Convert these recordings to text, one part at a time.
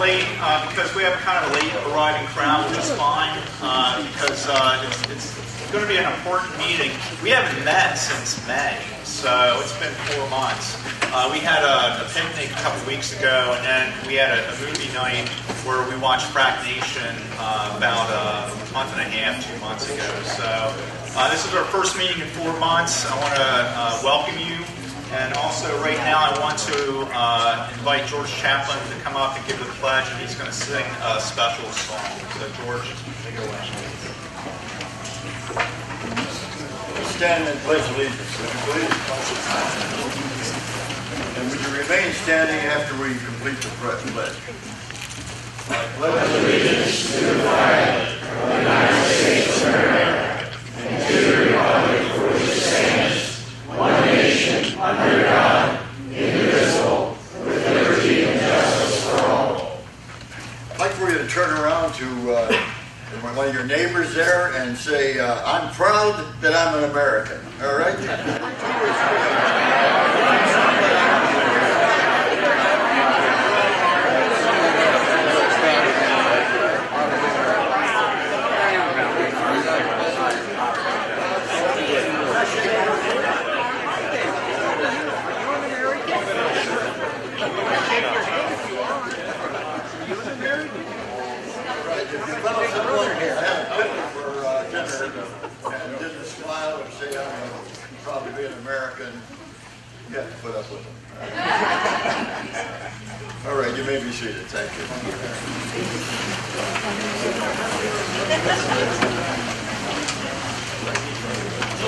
late because we have kind of a late arriving crowd, which is fine because it's going to be an important meeting. We haven't met since May, so it's been 4 months. We had a picnic a couple weeks ago, and then we had a movie night where we watched Frack Nation about a month and a half, 2 months ago. So this is our first meeting in 4 months. I want to welcome you. And also, right now, I want to invite George Chaplin to come up and give the pledge, and he's going to sing a special song. So, George, take it away. Stand and pledge allegiance, would you please? And would you remain standing after we complete the pledge? I pledge allegiance to the flag of the United States of America and to the republic for which it stands, one nation, under God, indivisible, with liberty and justice for all. I'd like for you to turn around to one of your neighbors there and say, I'm proud that I'm an American. All right? 2 and didn't smile or say I'm proud to be an American, you have to put up with them. All right, you may be seated. Thank you.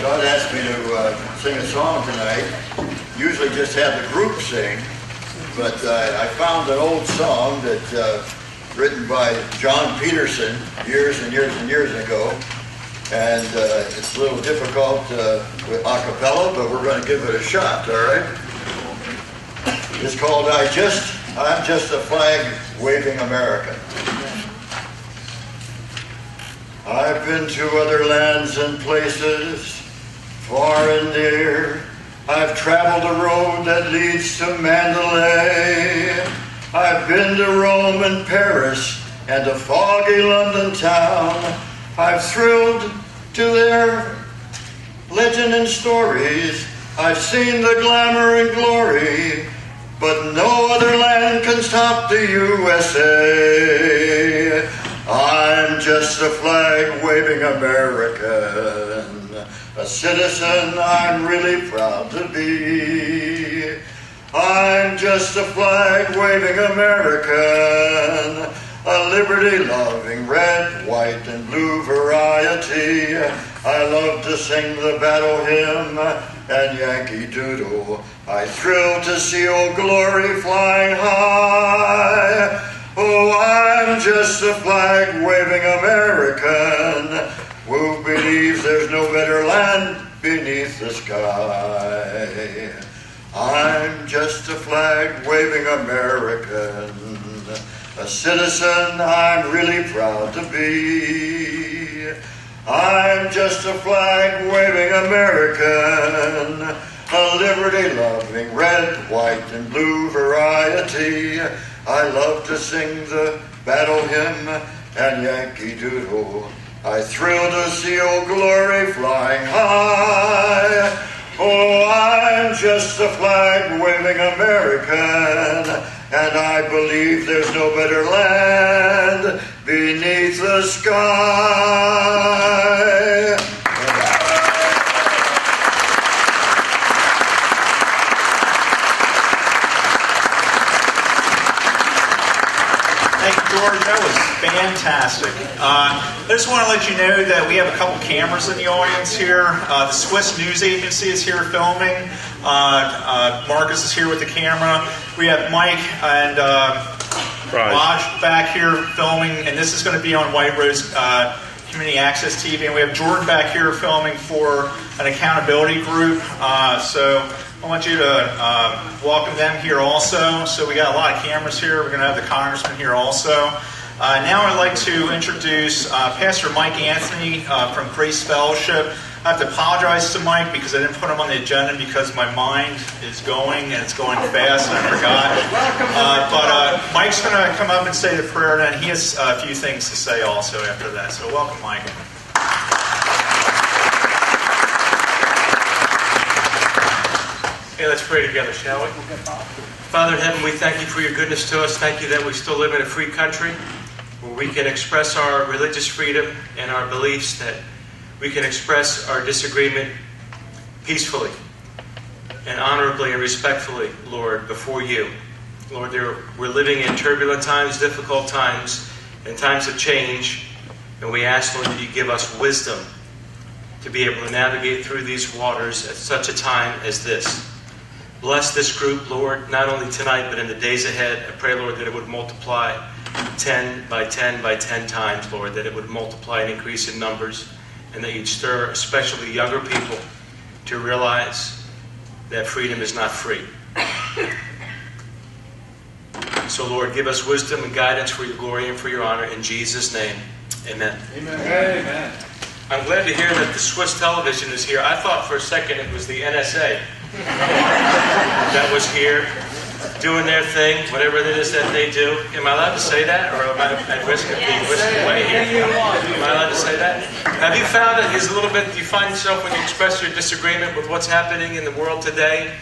God asked me to sing a song tonight. Usually just have the group sing, but I found an old song that written by John Peterson years and years and years ago. And it's a little difficult with a cappella, but we're going to give it a shot, all right? It's called I'm Just a Flag-Waving American. I've been to other lands and places, far and near. I've traveled the road that leads to Mandalay. I've been to Rome and Paris and a foggy London town. I've thrilled to their legend and stories. I've seen the glamour and glory, but no other land can stop the USA. I'm just a flag-waving American, a citizen I'm really proud to be. I'm just a flag-waving American, a liberty-loving red, white, and blue variety. I love to sing the battle hymn and Yankee Doodle. I thrill to see Old Glory flying high. Oh, I'm just a flag-waving American who believes there's no better land beneath the sky. I'm just a flag-waving American, a citizen I'm really proud to be. I'm just a flag-waving American, a liberty-loving red, white, and blue variety. I love to sing the battle hymn and Yankee Doodle. I thrill to see Old Glory flying high. Oh, I'm just a flag-waving American, and I believe there's no better land beneath the sky. Thank you, George. That was fantastic. I just want to let you know that we have a couple cameras in the audience here. The Swiss News Agency is here filming. Marcus is here with the camera. We have Mike and Raj back here filming, and this is going to be on White Rose Community Access TV. And we have Jordan back here filming for an accountability group. So I want you to welcome them here also. So we got a lot of cameras here. We're going to have the Congressman here also. Now I'd like to introduce Pastor Mike Anthony from Grace Fellowship. I have to apologize to Mike because I didn't put him on the agenda because my mind is going and it's going fast and I forgot. But Mike's going to come up and say the prayer, and he has a few things to say also after that. So welcome, Mike. Okay, let's pray together, shall we? Father in heaven, we thank you for your goodness to us. Thank you that we still live in a free country where we can express our religious freedom and our beliefs, that we can express our disagreement peacefully and honorably and respectfully, Lord, before you. Lord, we're living in turbulent times, difficult times, and times of change, and we ask, Lord, that you give us wisdom to be able to navigate through these waters at such a time as this. Bless this group, Lord, not only tonight, but in the days ahead. I pray, Lord, that it would multiply 10 by 10 by 10 times, Lord, that it would multiply and increase in numbers, and that you'd stir especially younger people to realize that freedom is not free. So, Lord, give us wisdom and guidance for your glory and for your honor. In Jesus' name, amen. Amen. Amen. I'm glad to hear that the Swiss television is here. I thought for a second it was the NSA that was here doing their thing, whatever it is that they do. Am I allowed to say that, or am I at risk of being whisked away here? Am I allowed to say that? Have you found that there's a little bit, do you find yourself when you express your disagreement with what's happening in the world today,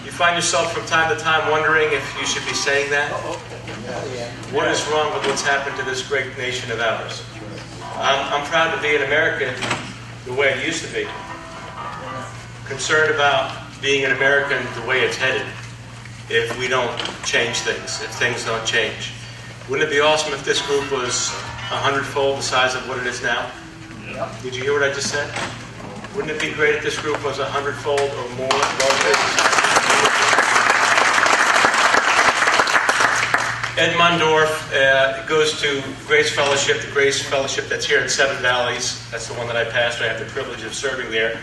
you find yourself from time to time wondering if you should be saying that? What is wrong with what's happened to this great nation of ours? I'm proud to be an American the way it used to be. Concerned about being an American the way it's headed if we don't change things, if things don't change. Wouldn't it be awesome if this group was 100-fold the size of what it is now? Did you hear what I just said? Wouldn't it be great if this group was 100-fold or more larger? Ed Mundorf goes to Grace Fellowship, the Grace Fellowship that's here in Seven Valleys. That's the one that I pastor. I have the privilege of serving there.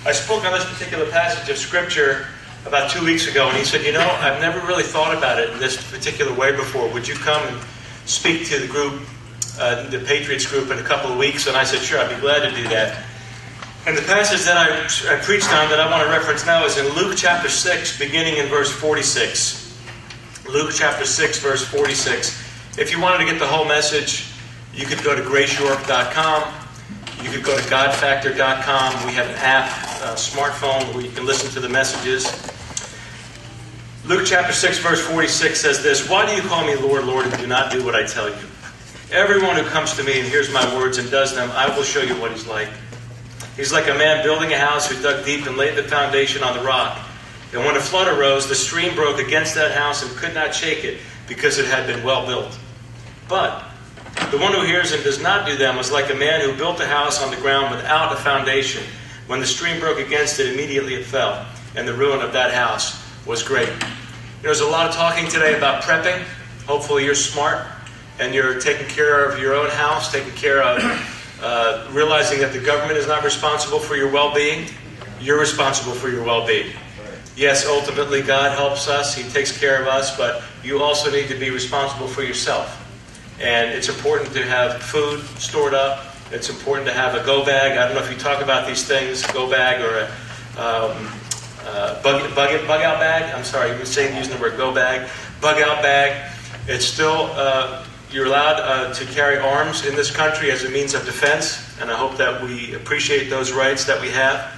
I spoke on this particular passage of Scripture about 2 weeks ago, and he said, you know, I've never really thought about it in this particular way before. Would you come and speak to the group, the Patriots group, in a couple of weeks? And I said, sure, I'd be glad to do that. And the passage that I preached on that I want to reference now is in Luke chapter 6, beginning in verse 46. Luke chapter 6, verse 46. If you wanted to get the whole message, you could go to graceyork.com. You could go to godfactor.com. We have an app, a smartphone, where you can listen to the messages. Luke chapter 6, verse 46 says this, "Why do you call me Lord, Lord, and do not do what I tell you? Everyone who comes to me and hears my words and does them, I will show you what he's like. He's like a man building a house who dug deep and laid the foundation on the rock. And when a flood arose, the stream broke against that house and could not shake it, because it had been well built. But the one who hears and does not do them was like a man who built a house on the ground without a foundation. When the stream broke against it, immediately it fell, and the ruin of that house was great." There's a lot of talking today about prepping. Hopefully you're smart, and you're taking care of your own house, taking care of realizing that the government is not responsible for your well-being. You're responsible for your well-being. Yes, ultimately God helps us, He takes care of us, but you also need to be responsible for yourself. And it's important to have food stored up. It's important to have a go bag. I don't know if you talk about these things, go bag or a bug out bag. I'm sorry, you're using the word go bag. Bug out bag. It's still, you're allowed to carry arms in this country as a means of defense, and I hope that we appreciate those rights that we have.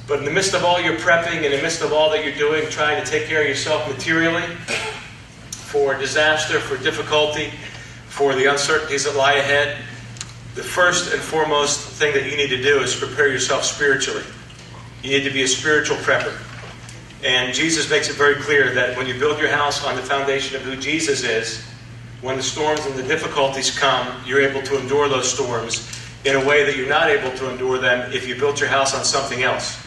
But in the midst of all your prepping, in the midst of all that you're doing, trying to take care of yourself materially, for disaster, for difficulty, for the uncertainties that lie ahead, the first and foremost thing that you need to do is prepare yourself spiritually. You need to be a spiritual prepper. And Jesus makes it very clear that when you build your house on the foundation of who Jesus is, when the storms and the difficulties come, you're able to endure those storms in a way that you're not able to endure them if you built your house on something else.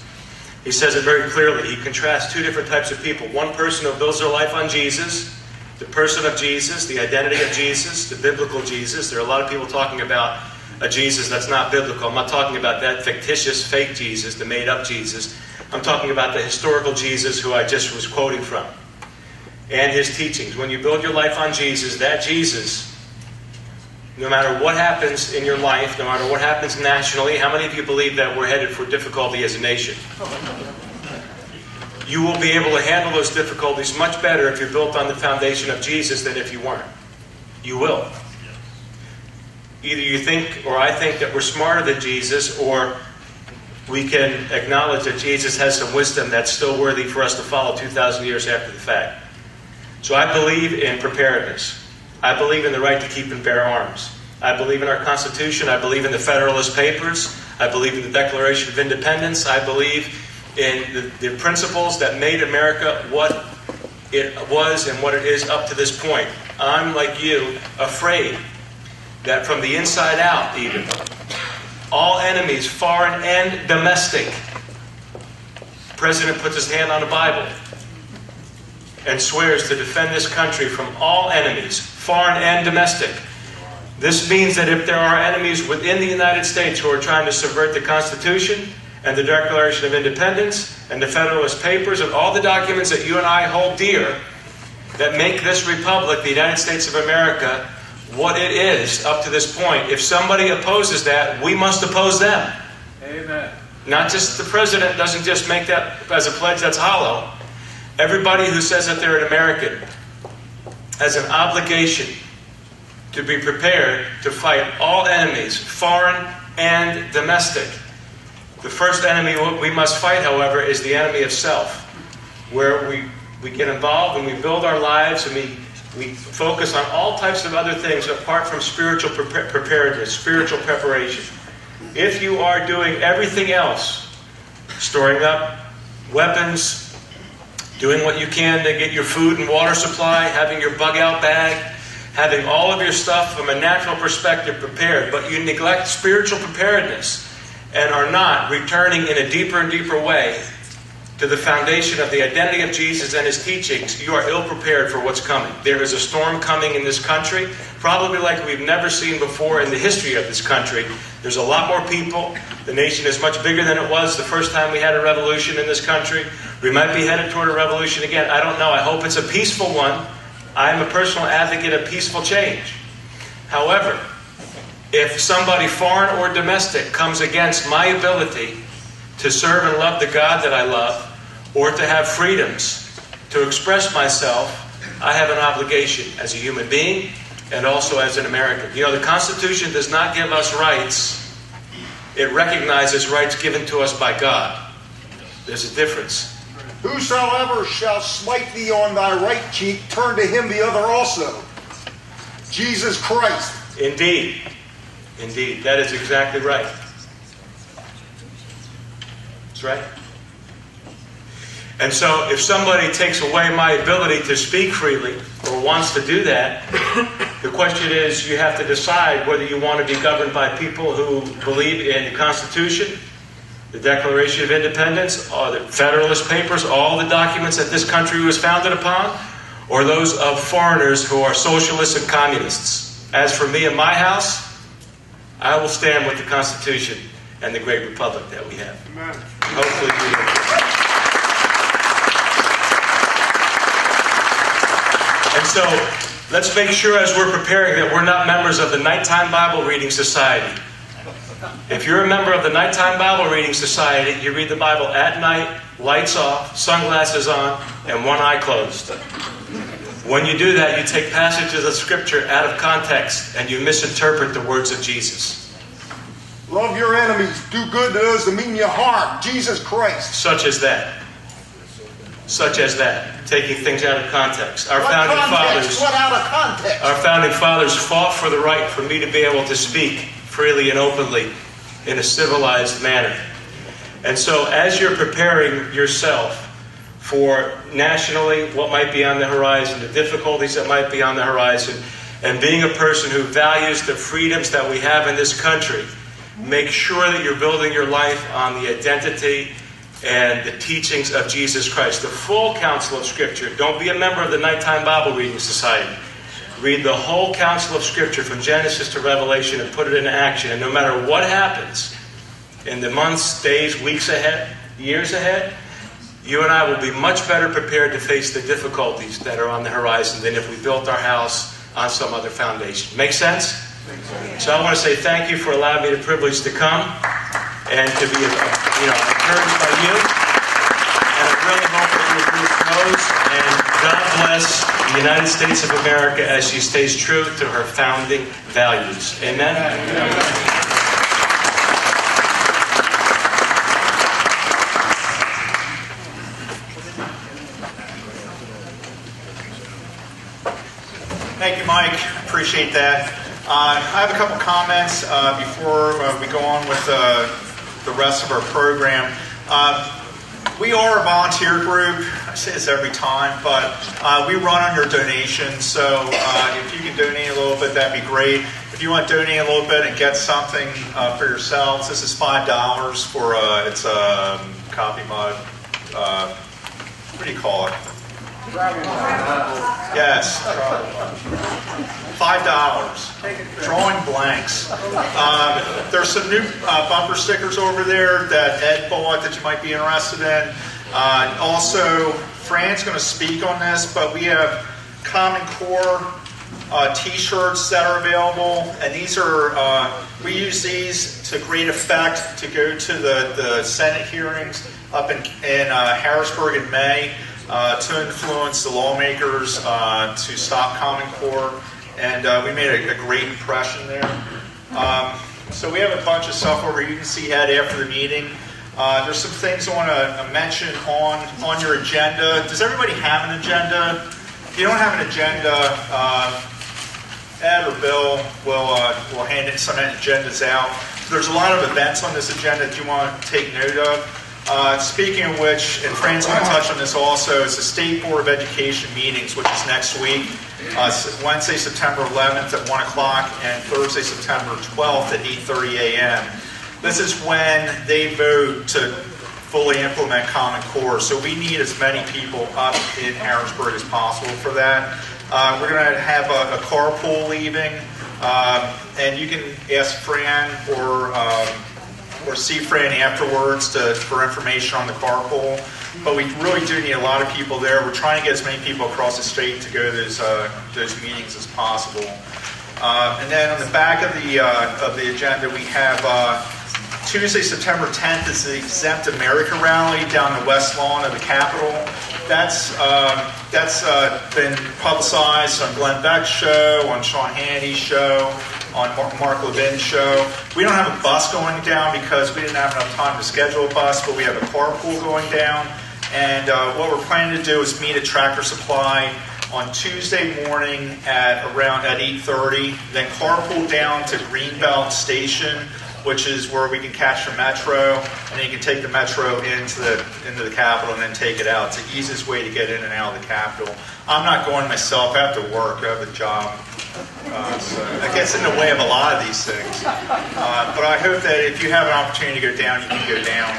He says it very clearly. He contrasts two different types of people. One person who builds their life on Jesus, the person of Jesus, the identity of Jesus, the biblical Jesus. There are a lot of people talking about a Jesus that's not biblical. I'm not talking about that fictitious, fake Jesus, the made-up Jesus. I'm talking about the historical Jesus who I just was quoting from, and his teachings. When you build your life on Jesus, that Jesus no matter what happens in your life, no matter what happens nationally, how many of you believe that we're headed for difficulty as a nation? You will be able to handle those difficulties much better if you're built on the foundation of Jesus than if you weren't. You will. Either you think, or I think, that we're smarter than Jesus, or we can acknowledge that Jesus has some wisdom that's still worthy for us to follow 2,000 years after the fact. So I believe in preparedness. I believe in the right to keep and bear arms. I believe in our Constitution. I believe in the Federalist Papers. I believe in the Declaration of Independence. I believe in the principles that made America what it was and what it is up to this point. I'm, like you, afraid that from the inside out, even, all enemies, foreign and domestic. The President puts his hand on the Bible and swears to defend this country from all enemies, foreign and domestic. This means that if there are enemies within the United States who are trying to subvert the Constitution and the Declaration of Independence and the Federalist Papers and all the documents that you and I hold dear that make this republic, the United States of America, what it is up to this point, if somebody opposes that, we must oppose them. Amen. Not just the president doesn't just make that as a pledge that's hollow. Everybody who says that they're an American has an obligation to be prepared to fight all enemies, foreign and domestic. The first enemy we must fight, however, is the enemy of self, where we get involved and we build our lives and we focus on all types of other things apart from spiritual preparedness, spiritual preparation. If you are doing everything else, storing up weapons, doing what you can to get your food and water supply, having your bug-out bag, having all of your stuff from a natural perspective prepared, but you neglect spiritual preparedness and are not returning in a deeper and deeper way to the foundation of the identity of Jesus and His teachings, you are ill-prepared for what's coming. There is a storm coming in this country, probably like we've never seen before in the history of this country. There's a lot more people. The nation is much bigger than it was the first time we had a revolution in this country. We might be headed toward a revolution again. I don't know. I hope it's a peaceful one. I'm a personal advocate of peaceful change. However, if somebody foreign or domestic comes against my ability to serve and love the God that I love, or to have freedoms to express myself, I have an obligation as a human being and also as an American. You know, the Constitution does not give us rights. It recognizes rights given to us by God. There's a difference. Whosoever shall smite thee on thy right cheek, turn to him the other also. Jesus Christ. Indeed. Indeed. That is exactly right. That's right. And so if somebody takes away my ability to speak freely or wants to do that, the question is, you have to decide whether you want to be governed by people who believe in the Constitution, the Declaration of Independence, or the Federalist Papers, all the documents that this country was founded upon, or those of foreigners who are socialists and communists. As for me and my house, I will stand with the Constitution and the great republic that we have. Amen. Hopefully we will. And so, let's make sure as we're preparing that we're not members of the Nighttime Bible Reading Society. If you're a member of the Nighttime Bible Reading Society, you read the Bible at night, lights off, sunglasses on, and one eye closed. When you do that, you take passages of Scripture out of context and you misinterpret the words of Jesus. Love your enemies. Do good to those that mean you harm. Jesus Christ. Such as that. Such as that. Taking things out of context. What context? What out of context? Our founding fathers fought for the right for me to be able to speak freely and openly in a civilized manner. And so as you're preparing yourself for nationally what might be on the horizon, the difficulties that might be on the horizon, and being a person who values the freedoms that we have in this country, make sure that you're building your life on the identity and the teachings of Jesus Christ. The full counsel of Scripture. Don't be a member of the Nighttime Bible Reading Society. Read the whole counsel of Scripture from Genesis to Revelation and put it into action. And no matter what happens in the months, days, weeks ahead, years ahead, you and I will be much better prepared to face the difficulties that are on the horizon than if we built our house on some other foundation. Make sense? So I want to say thank you for allowing me the privilege to come and to be encouraged by you. And I really hope that your group grows, and God bless the United States of America as she stays true to her founding values. Amen? Thank you, Mike. Appreciate that. I have a couple comments before we go on with the rest of our program. We are a volunteer group. I say this every time, but we run on your donations. So if you can donate a little bit, that'd be great. If you want to donate a little bit and get something for yourselves, this is $5 for it's a coffee mug. What do you call it? Yes. $5. Drawing blanks. There's some new bumper stickers over there that Ed bought that you might be interested in. Also, Fran's going to speak on this, but we have Common Core T-shirts that are available, and these are we use these to great effect to go to the Senate hearings up in Harrisburg in May. To influence the lawmakers to stop Common Core, and we made a great impression there. So we have a bunch of stuff over here. You can see Ed after the meeting. There's some things I want to mention on your agenda. Does everybody have an agenda? If you don't have an agenda, Ed or Bill will hand in some agendas out. There's a lot of events on this agenda that you want to take note of. Speaking of which, and Fran's going to touch on this also, it's the State Board of Education meetings, which is next week, Wednesday, September 11th at 1 o'clock, and Thursday, September 12th at 8:30 a.m. This is when they vote to fully implement Common Core, so we need as many people up in Harrisburg as possible for that. We're going to have a carpool leaving, and you can ask Fran or see Fran afterwards for information on the carpool. But we really do need a lot of people there. We're trying to get as many people across the state to go to those meetings as possible. And then on the back of the agenda, we have Tuesday, September 10th is the Exempt America rally down the west lawn of the Capitol. That's been publicized on Glenn Beck's show, on Sean Hannity's show, on Mark Levin's show. We don't have a bus going down because we didn't have enough time to schedule a bus, but we have a carpool going down. And what we're planning to do is meet at Tractor Supply on Tuesday morning at 8:30, then carpool down to Greenbelt Station, which is where we can catch the metro, and then you can take the metro into the Capitol and then take it out. It's the easiest way to get in and out of the Capitol. I'm not going myself. I have to work. I have a job. So that gets in the way of a lot of these things. But I hope that if you have an opportunity to go down, you can go down.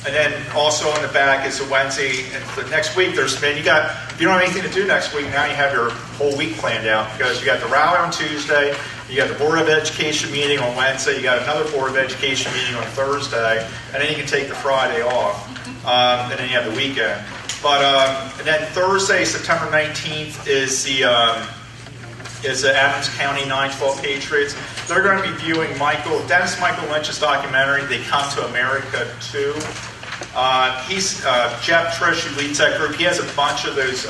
And then also on the back is a Wednesday. And the next week, if you don't have anything to do next week, now you have your whole week planned out, because you got the rally on Tuesday, you got the Board of Education meeting on Wednesday, you got another Board of Education meeting on Thursday, and then you can take the Friday off, and then you have the weekend. But and then Thursday, September 19th, is the Adams County 9/12 Patriots. They're going to be viewing Dennis Michael Lynch's documentary, They Come to America 2. Jeff Trish, who leads that group. He has a bunch of those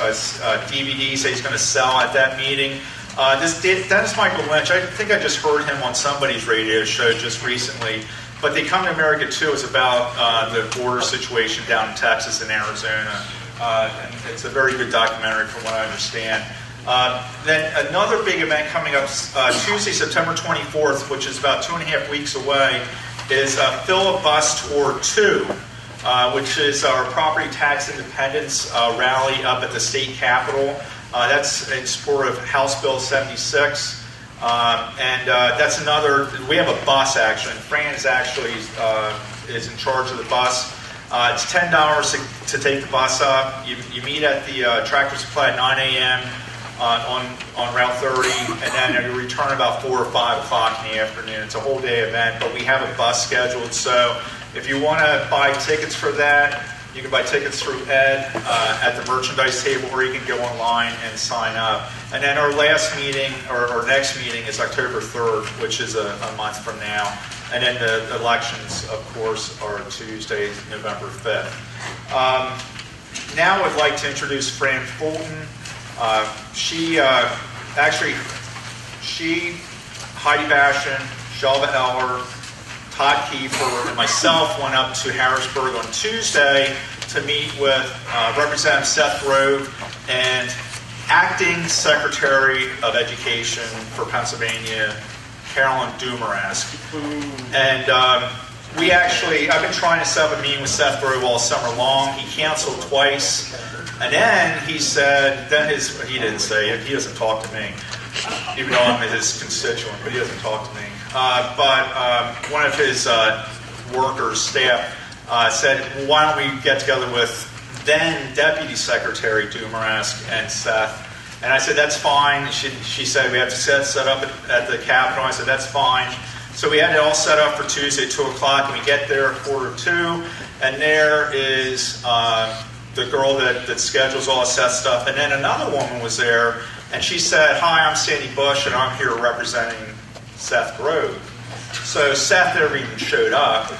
DVDs that he's going to sell at that meeting. This Dennis Michael Lynch, I think I just heard him on somebody's radio show just recently. But They Come to America 2 is about the border situation down in Texas and Arizona. And it's a very good documentary from what I understand. Then another big event coming up Tuesday, September 24th, which is about 2.5 weeks away, is Filibuster 2, which is our property tax independence rally up at the state capitol. That's in support of House Bill 76. And that's another, we have a bus actually, and Fran is actually is in charge of the bus. It's $10 to take the bus up. You meet at the Tractor Supply at 9 a.m. On Route 30, and then you return about 4 or 5 o'clock in the afternoon. It's a whole day event, but we have a bus scheduled, so if you want to buy tickets for that, You can buy tickets through Ed at the merchandise table, or you can go online and sign up. And then our last meeting, or our next meeting, is October 3rd, which is a month from now. And then the elections, of course, are Tuesday, November 5th. Now I'd like to introduce Fran Fulton. She, Heidi Bashan, Shelva Eller, Todd Kiefer, and myself went up to Harrisburg on Tuesday to meet with Representative Seth Grove and Acting Secretary of Education for Pennsylvania, Carolyn Dumarask. And I've been trying to set up a meeting with Seth Grove all summer long. He canceled twice. And then he said, he didn't say it, he doesn't talk to me, even though I'm his constituent, but he doesn't talk to me. But one of his workers, staff, said, well, why don't we get together with then Deputy Secretary Dumarask and Seth. And I said, that's fine. She said, we have to set up at the Capitol. I said, that's fine. So we had it all set up for Tuesday at 2 o'clock, and we get there at 1:45, and there is the girl that schedules all Seth's stuff. And then another woman was there, and she said, hi, I'm Sandy Bush, and I'm here representing Seth Grove. So Seth never even showed up.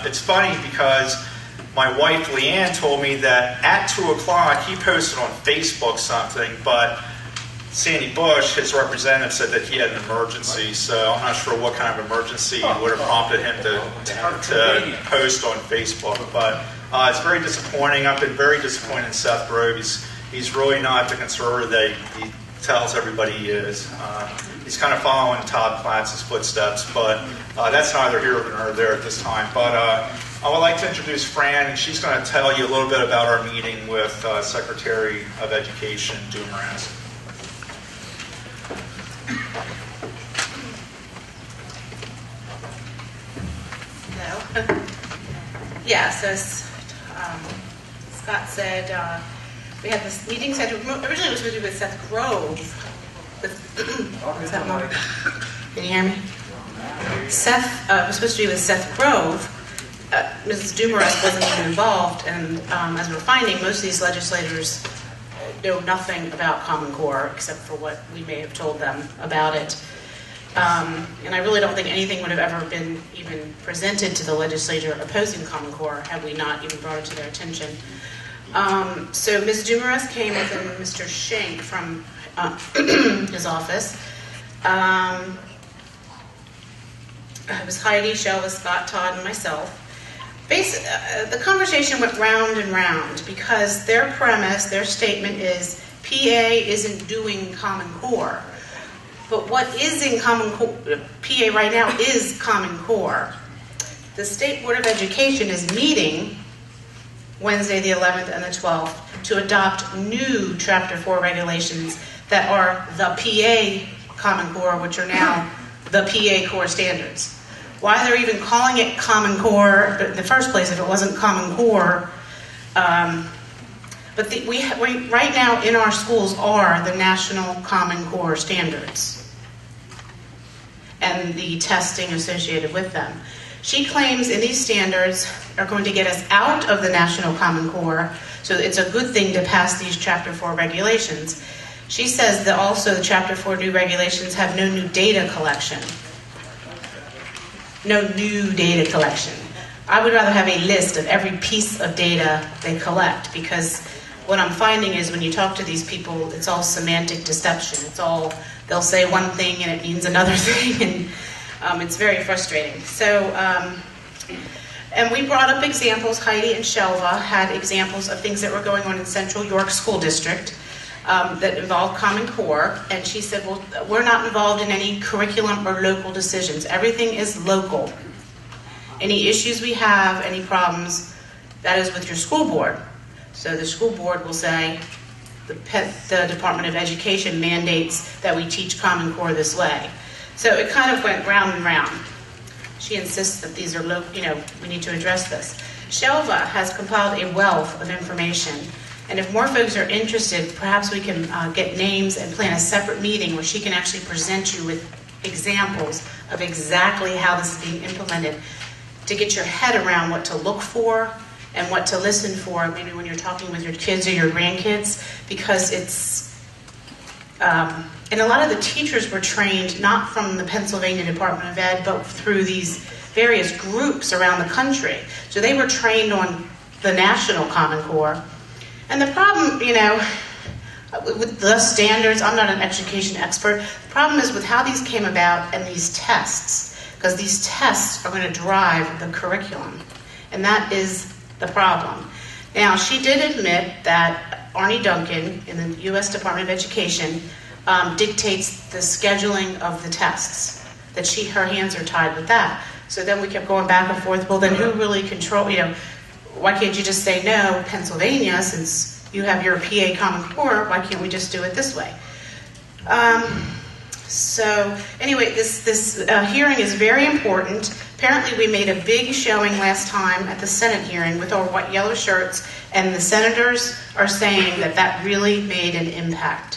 It's funny because my wife Leanne told me that at 2 o'clock he posted on Facebook something, but Sandy Bush, his representative, said that he had an emergency. So I'm not sure what kind of emergency would have prompted him to post on Facebook. But it's very disappointing. I've been very disappointed in Seth Grove. He's really not the conservative that he tells everybody he is. He's kind of following Todd Platz's footsteps, but that's neither here nor there at this time. But I would like to introduce Fran, and she's going to tell you a little bit about our meeting with Secretary of Education Dumarask. Hello. Yeah, so Scott said we had this meeting scheduled. Originally it was supposed to be with Seth Grove. What's that, Mom? Can you hear me? Seth was supposed to be with Seth Grove. Mrs. Dumarask wasn't even involved, and as we're finding, most of these legislators know nothing about Common Core except for what we may have told them about it. And I really don't think anything would have ever been even presented to the legislature opposing Common Core had we not even brought it to their attention. So Ms. Dumarask came with Mr. Schenk from his office. It was Heidi, Shelva, Scott, Todd, and myself. The conversation went round and round because their premise, their statement is PA isn't doing Common Core. But what is in Common Core, PA right now is Common Core. The State Board of Education is meeting Wednesday the 11th and the 12th to adopt new Chapter 4 regulations that are the PA Common Core, which are now the PA Core standards. Why they're even calling it Common Core in the first place if it wasn't Common Core. But we right now in our schools are the National Common Core standards and the testing associated with them. She claims in these standards are going to get us out of the National Common Core, so it's a good thing to pass these Chapter 4 regulations. She says that also the Chapter 4 new regulations have no new data collection. No new data collection. I would rather have a list of every piece of data they collect, because what I'm finding is when you talk to these people, it's all semantic deception. It's all, they'll say one thing and it means another thing, and it's very frustrating. So, and we brought up examples. Heidi and Shelva had examples of things that were going on in Central York School District that involved Common Core, and she said, well, we're not involved in any curriculum or local decisions. Everything is local. Any issues we have, any problems, that is with your school board. So the school board will say, the Department of Education mandates that we teach Common Core this way. So it kind of went round and round. She insists that these are local, we need to address this. Shelva has compiled a wealth of information. And if more folks are interested, perhaps we can get names and plan a separate meeting where she can actually present you with examples of exactly how this is being implemented to get your head around what to look for and what to listen for, maybe when you're talking with your kids or your grandkids, because it's, and a lot of the teachers were trained not from the Pennsylvania Department of Ed, but through these various groups around the country. So they were trained on the National Common Core. And the problem, you know, with the standards, I'm not an education expert, the problem is with how these came about and these tests, because these tests are going to drive the curriculum. And that is the problem. Now, she did admit that Arnie Duncan in the U.S. Department of Education dictates the scheduling of the tests, that her hands are tied with that. So then we kept going back and forth, well, then who really control, you know, why can't you just say, no, Pennsylvania, since you have your PA Common Core, why can't we just do it this way? So anyway, this hearing is very important. Apparently we made a big showing last time at the Senate hearing with our white yellow shirts, and the senators are saying that that really made an impact.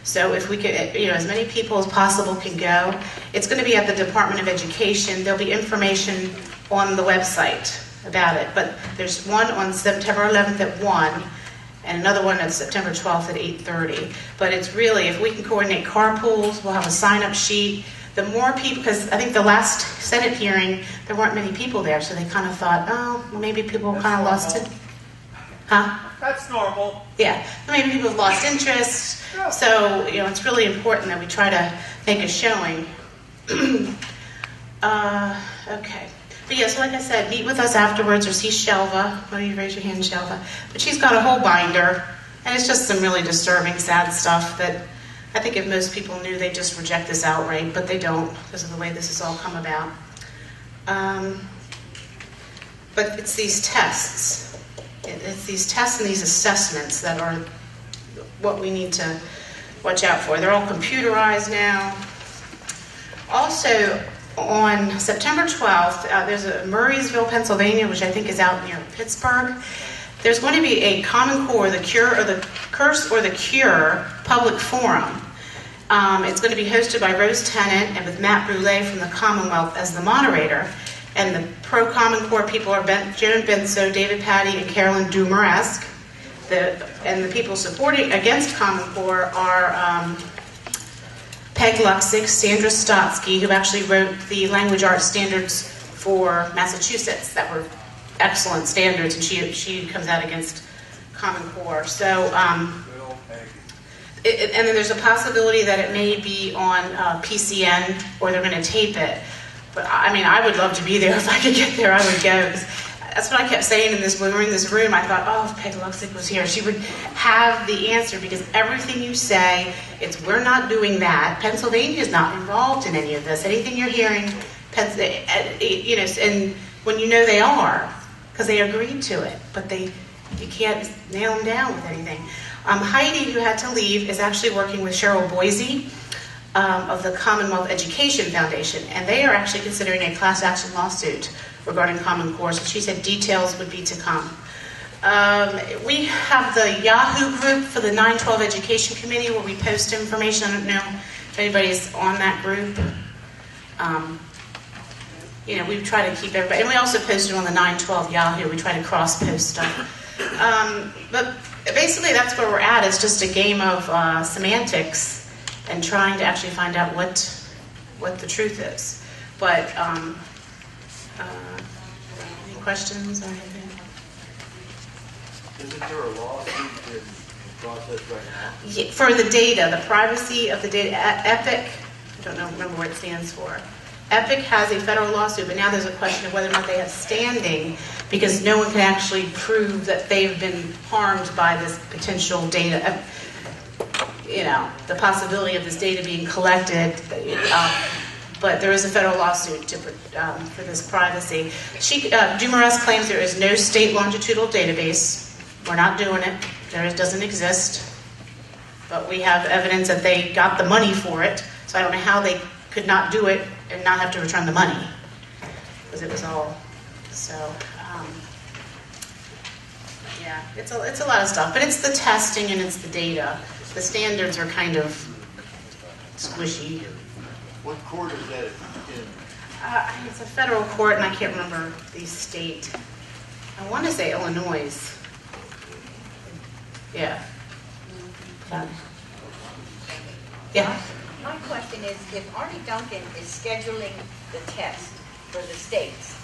So if we could, you know, as many people as possible can go. It's going to be at the Department of Education. There'll be information on the website about it. But there's one on September 11th at 1, and another one at September 12th at 8:30. But it's really, if we can coordinate carpools, we'll have a sign-up sheet. The more people, because I think the last Senate hearing, there weren't many people there, so they kind of thought, oh, well, maybe people kind of lost it. Huh? That's normal. Yeah, maybe people have lost interest. So, you know, it's really important that we try to make a showing. Okay. But yes, like I said, meet with us afterwards or see Shelva. Why don't you raise your hand, Shelva? But she's got a whole binder, and it's just some really disturbing, sad stuff that I think if most people knew, they'd just reject this outright, but they don't because of the way this has all come about. But it's these tests. It's these tests and these assessments that are what we need to watch out for. They're all computerized now. Also, on September 12th, there's a Murraysville, Pennsylvania, which I think is out near Pittsburgh. There's going to be a Common Core, the Curse or the Cure public forum. It's going to be hosted by Rose Tennant and with Matt Brule from the Commonwealth as the moderator. And the pro-Common Core people are Joan Benso, David Patty, and Carolyn Dumaresque. And the people supporting against Common Core are Peg Luxick, Sandra Stotsky, who actually wrote the language arts standards for Massachusetts that were excellent standards, and she comes out against Common Core. So, and then there's a possibility that it may be on PCN or they're going to tape it. But I mean, I would love to be there. If I could get there, I would go. That's what I kept saying when we were in this room. I thought, oh, if Peg Luxick was here, she would have the answer, because everything you say, it's we're not doing that. Pennsylvania is not involved in any of this. Anything you're hearing, you know, and when you know they are, because they agreed to it, but you can't nail them down with anything. Heidi, who had to leave, is actually working with Cheryl Boise of the Commonwealth Education Foundation, and they are actually considering a class action lawsuit regarding Common Core, so she said details would be to come. We have the Yahoo group for the 912 Education Committee where we post information. I don't know if anybody's on that group. You know, we try to keep everybody, and we also post it on the 912 Yahoo. We try to cross-post stuff. But basically that's where we're at. It's just a game of semantics and trying to actually find out what the truth is. But any questions or anything? Isn't there a lawsuit in process right now? Yeah, for the data, the privacy of the data. EPIC, I don't remember what it stands for. EPIC has a federal lawsuit, but now there's a question of whether or not they have standing, because no one can actually prove that they've been harmed by this potential data. You know, the possibility of this data being collected. But there is a federal lawsuit for this privacy. Dumaresque claims there is no state longitudinal database. We're not doing it. It doesn't exist. But we have evidence that they got the money for it. So I don't know how they could not do it and not have to return the money, because it was all so. Yeah, it's a lot of stuff. But it's the testing and it's the data. The standards are kind of squishy. What court is that in? It's a federal court, and I can't remember the state. I want to say Illinois. Yeah. Yeah. My question is, if Arnie Duncan is scheduling the test for the states,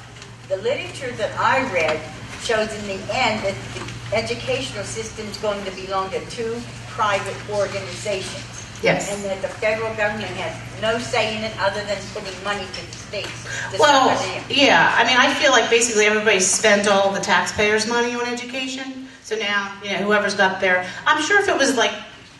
the literature that I read shows in the end that the educational system is going to belong to two private organizations. Yes. And that the federal government has no say in it other than putting money to the states. Well, yeah. I mean, I feel like basically everybody spent all the taxpayers' money on education. So now, whoever's got their... I'm sure if it was like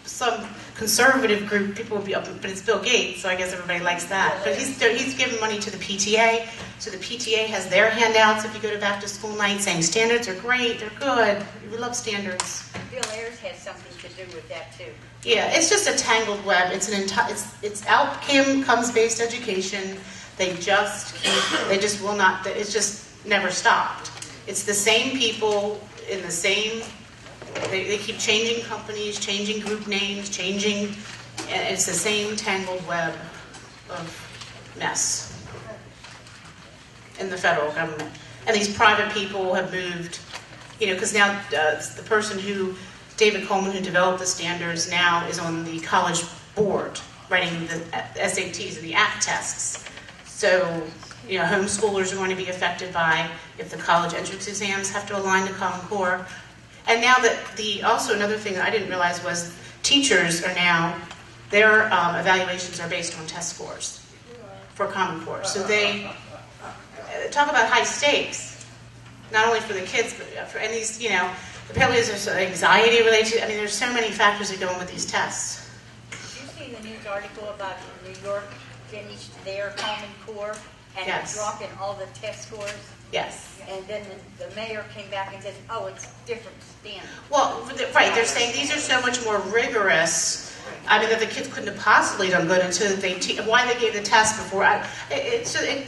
some conservative group, people would be up, but it's Bill Gates, so I guess everybody likes that. But he's giving money to the PTA, so the PTA has their handouts if you go to back to school night saying standards are great, they're good, we love standards. Bill Ayers has something to do with that too. Yeah, it's just a tangled web. It's outcomes based education. They just will not. It's just never stopped. It's the same people in the same. They keep changing companies, changing group names, changing. And it's the same tangled web of mess in the federal government. And these private people have moved. Because now the person David Coleman, who developed the standards, now is on the college board, writing the SATs and the ACT tests. So, homeschoolers are going to be affected by if the college entrance exams have to align to Common Core. And now also another thing that I didn't realize was teachers are now, their evaluations are based on test scores for Common Core. So they talk about high stakes, not only for the kids, but for these, apparently there's anxiety related. I mean, there's so many factors that go in with these tests. Did you see the news article about New York finished their Common Core and Yes. dropping all the test scores? Yes. And then the mayor came back and said, oh, it's different standards. Well, right, they're saying these are so much more rigorous. I mean, that the kids couldn't have possibly done good until why they gave the test before.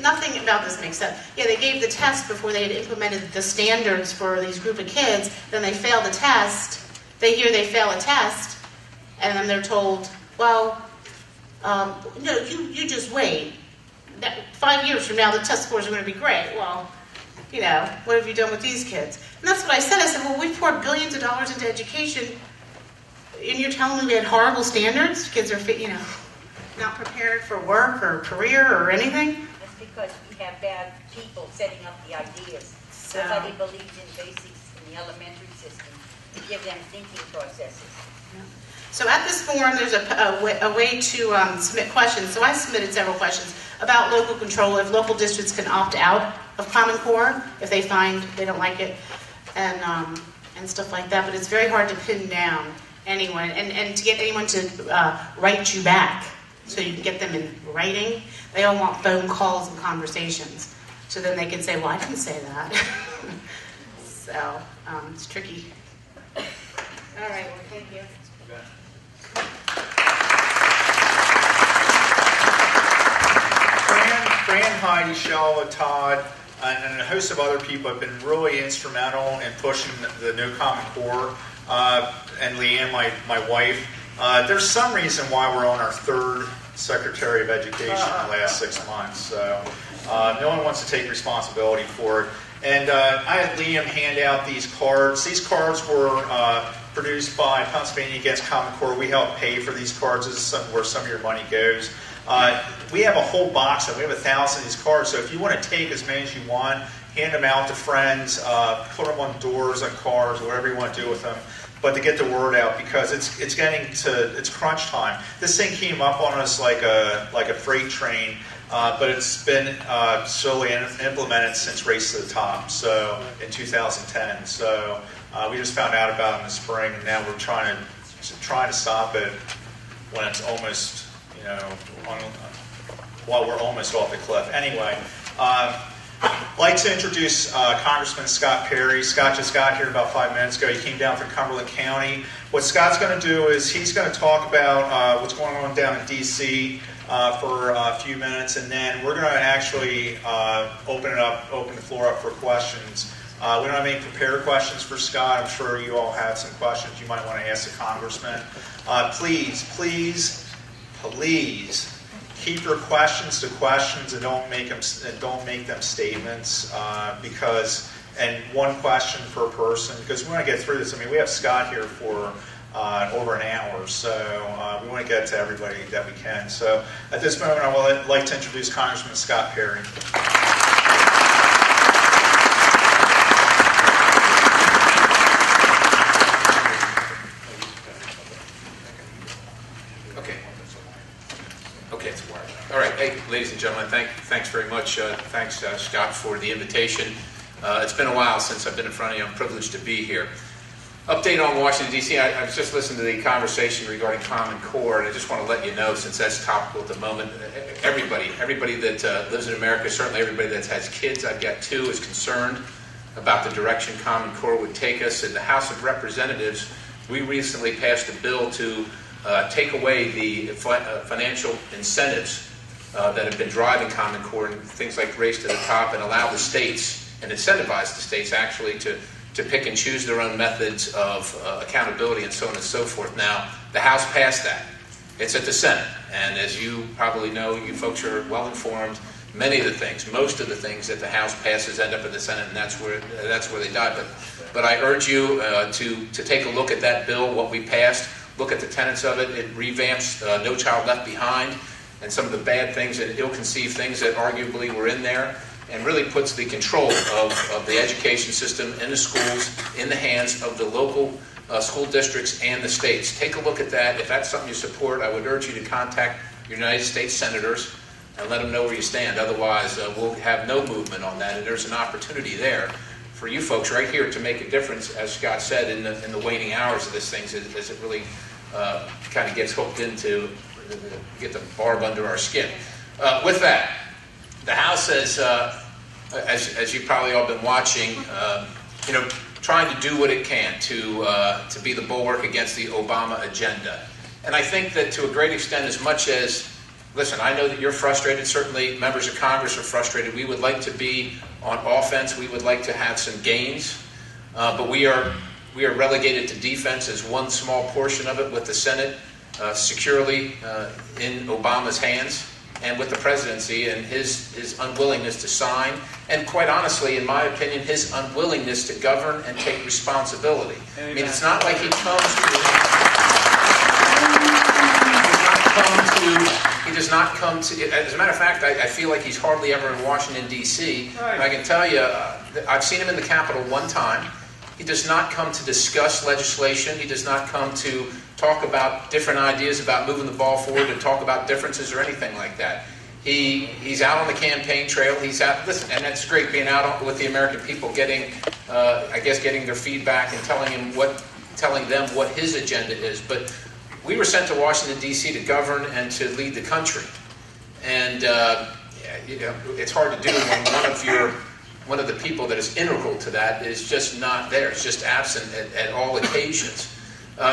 Nothing about this makes sense. Yeah, they gave the test before they had implemented the standards for these group of kids. Then they fail the test. They hear they fail a test, and then they're told, well, no, you just wait. 5 years from now, the test scores are going to be great. Well, what have you done with these kids? And that's what I said. I said, well, we've poured billions of dollars into education, and you're telling me we had horrible standards? Kids are, not prepared for work or career or anything? That's because we have bad people setting up the ideas. So- Nobody believes in basics in the elementary system to give them thinking processes. So at this forum, there's a way to submit questions. So I submitted several questions about local control, if local districts can opt out of Common Core, if they find they don't like it, and stuff like that. But it's very hard to pin down anyone, and to get anyone to write you back, so you can get them in writing. They all want phone calls and conversations. So then they can say, well, I didn't say that. So it's tricky. All right, well, thank you. Fran, Heidi, Shelva, Todd, and a host of other people have been really instrumental in pushing the No Common Core. And Leanne, my wife. There's some reason why we're on our third Secretary of Education in the last 6 months. So no one wants to take responsibility for it. And I had Liam hand out these cards. These cards were produced by Pennsylvania Against Common Core. We help pay for these cards. This is where some of your money goes. We have a whole box of them. We have 1,000 of these cards. So if you want to take as many as you want, hand them out to friends, put them on doors, on cars, whatever you want to do with them. But to get the word out, because it's getting to it's crunch time. This thing came up on us like a freight train, but it's been slowly implemented since Race to the Top. So in 2010. So we just found out about it in the spring, and now we're trying to stop it when it's almost while we're almost off the cliff. Anyway. I'd like to introduce Congressman Scott Perry. Scott just got here about 5 minutes ago. He came down from Cumberland County. What Scott's going to do is he's going to talk about what's going on down in D.C. For a few minutes, and then we're going to actually open the floor up for questions. We don't have any prepared questions for Scott. I'm sure you all have some questions you might want to ask the congressman. Please, keep your questions to questions and don't make them statements, because and one question per person, because we want to get through this. I mean, we have Scott here for over an hour, so we want to get to everybody that we can. So at this moment, I would like to introduce Congressman Scott Perry. Okay, it's working. All right, hey, ladies and gentlemen, thanks very much. Thanks, Scott, for the invitation. It's been a while since I've been in front of you. I'm privileged to be here. Update on Washington, D.C. I was just listening to the conversation regarding Common Core, and I just want to let you know, since that's topical at the moment, everybody that lives in America, certainly everybody that has kids, I've got two, is concerned about the direction Common Core would take us. In the House of Representatives, we recently passed a bill to take away the financial incentives that have been driving Common Core and things like Race to the Top, and allow the states, and incentivize the states actually to pick and choose their own methods of accountability and so on and so forth. Now, the House passed that. It's at the Senate, and as you probably know, you folks are well informed, many of the things, most of the things that the House passes end up in the Senate, and that's where they die. But I urge you to take a look at that bill, what we passed, look at the tenets of it. It revamps No Child Left Behind and some of the bad things and ill-conceived things that arguably were in there, and really puts the control of the education system in the schools in the hands of the local school districts and the states. Take a look at that. If that's something you support, I would urge you to contact your United States senators and let them know where you stand. Otherwise, we'll have no movement on that, and there's an opportunity there for you folks right here to make a difference, as Scott said, in the waning hours of this thing, as it really kind of gets hooked into, get the barb under our skin. With that, the House has, as you've probably all been watching, trying to do what it can to be the bulwark against the Obama agenda. And I think that to a great extent, as much as, listen, I know that you're frustrated, certainly members of Congress are frustrated. We would like to be on offense. We would like to have some gains. But we are relegated to defense as one small portion of it, with the Senate securely in Obama's hands, and with the presidency and his unwillingness to sign, and quite honestly, in my opinion, his unwillingness to govern and take responsibility. I mean, it's not like he does not come to, as a matter of fact, I feel like he's hardly ever in Washington, D.C. Right. I can tell you, I've seen him in the Capitol one time. He does not come to discuss legislation. He does not come to talk about different ideas about moving the ball forward, and talk about differences or anything like that. He's out on the campaign trail. He's out, listen, and that's great, being out with the American people, getting their feedback and telling them what his agenda is. But we were sent to Washington, D.C. to govern and to lead the country. And it's hard to do when one of the people that is integral to that is just not there. It's just absent at all occasions.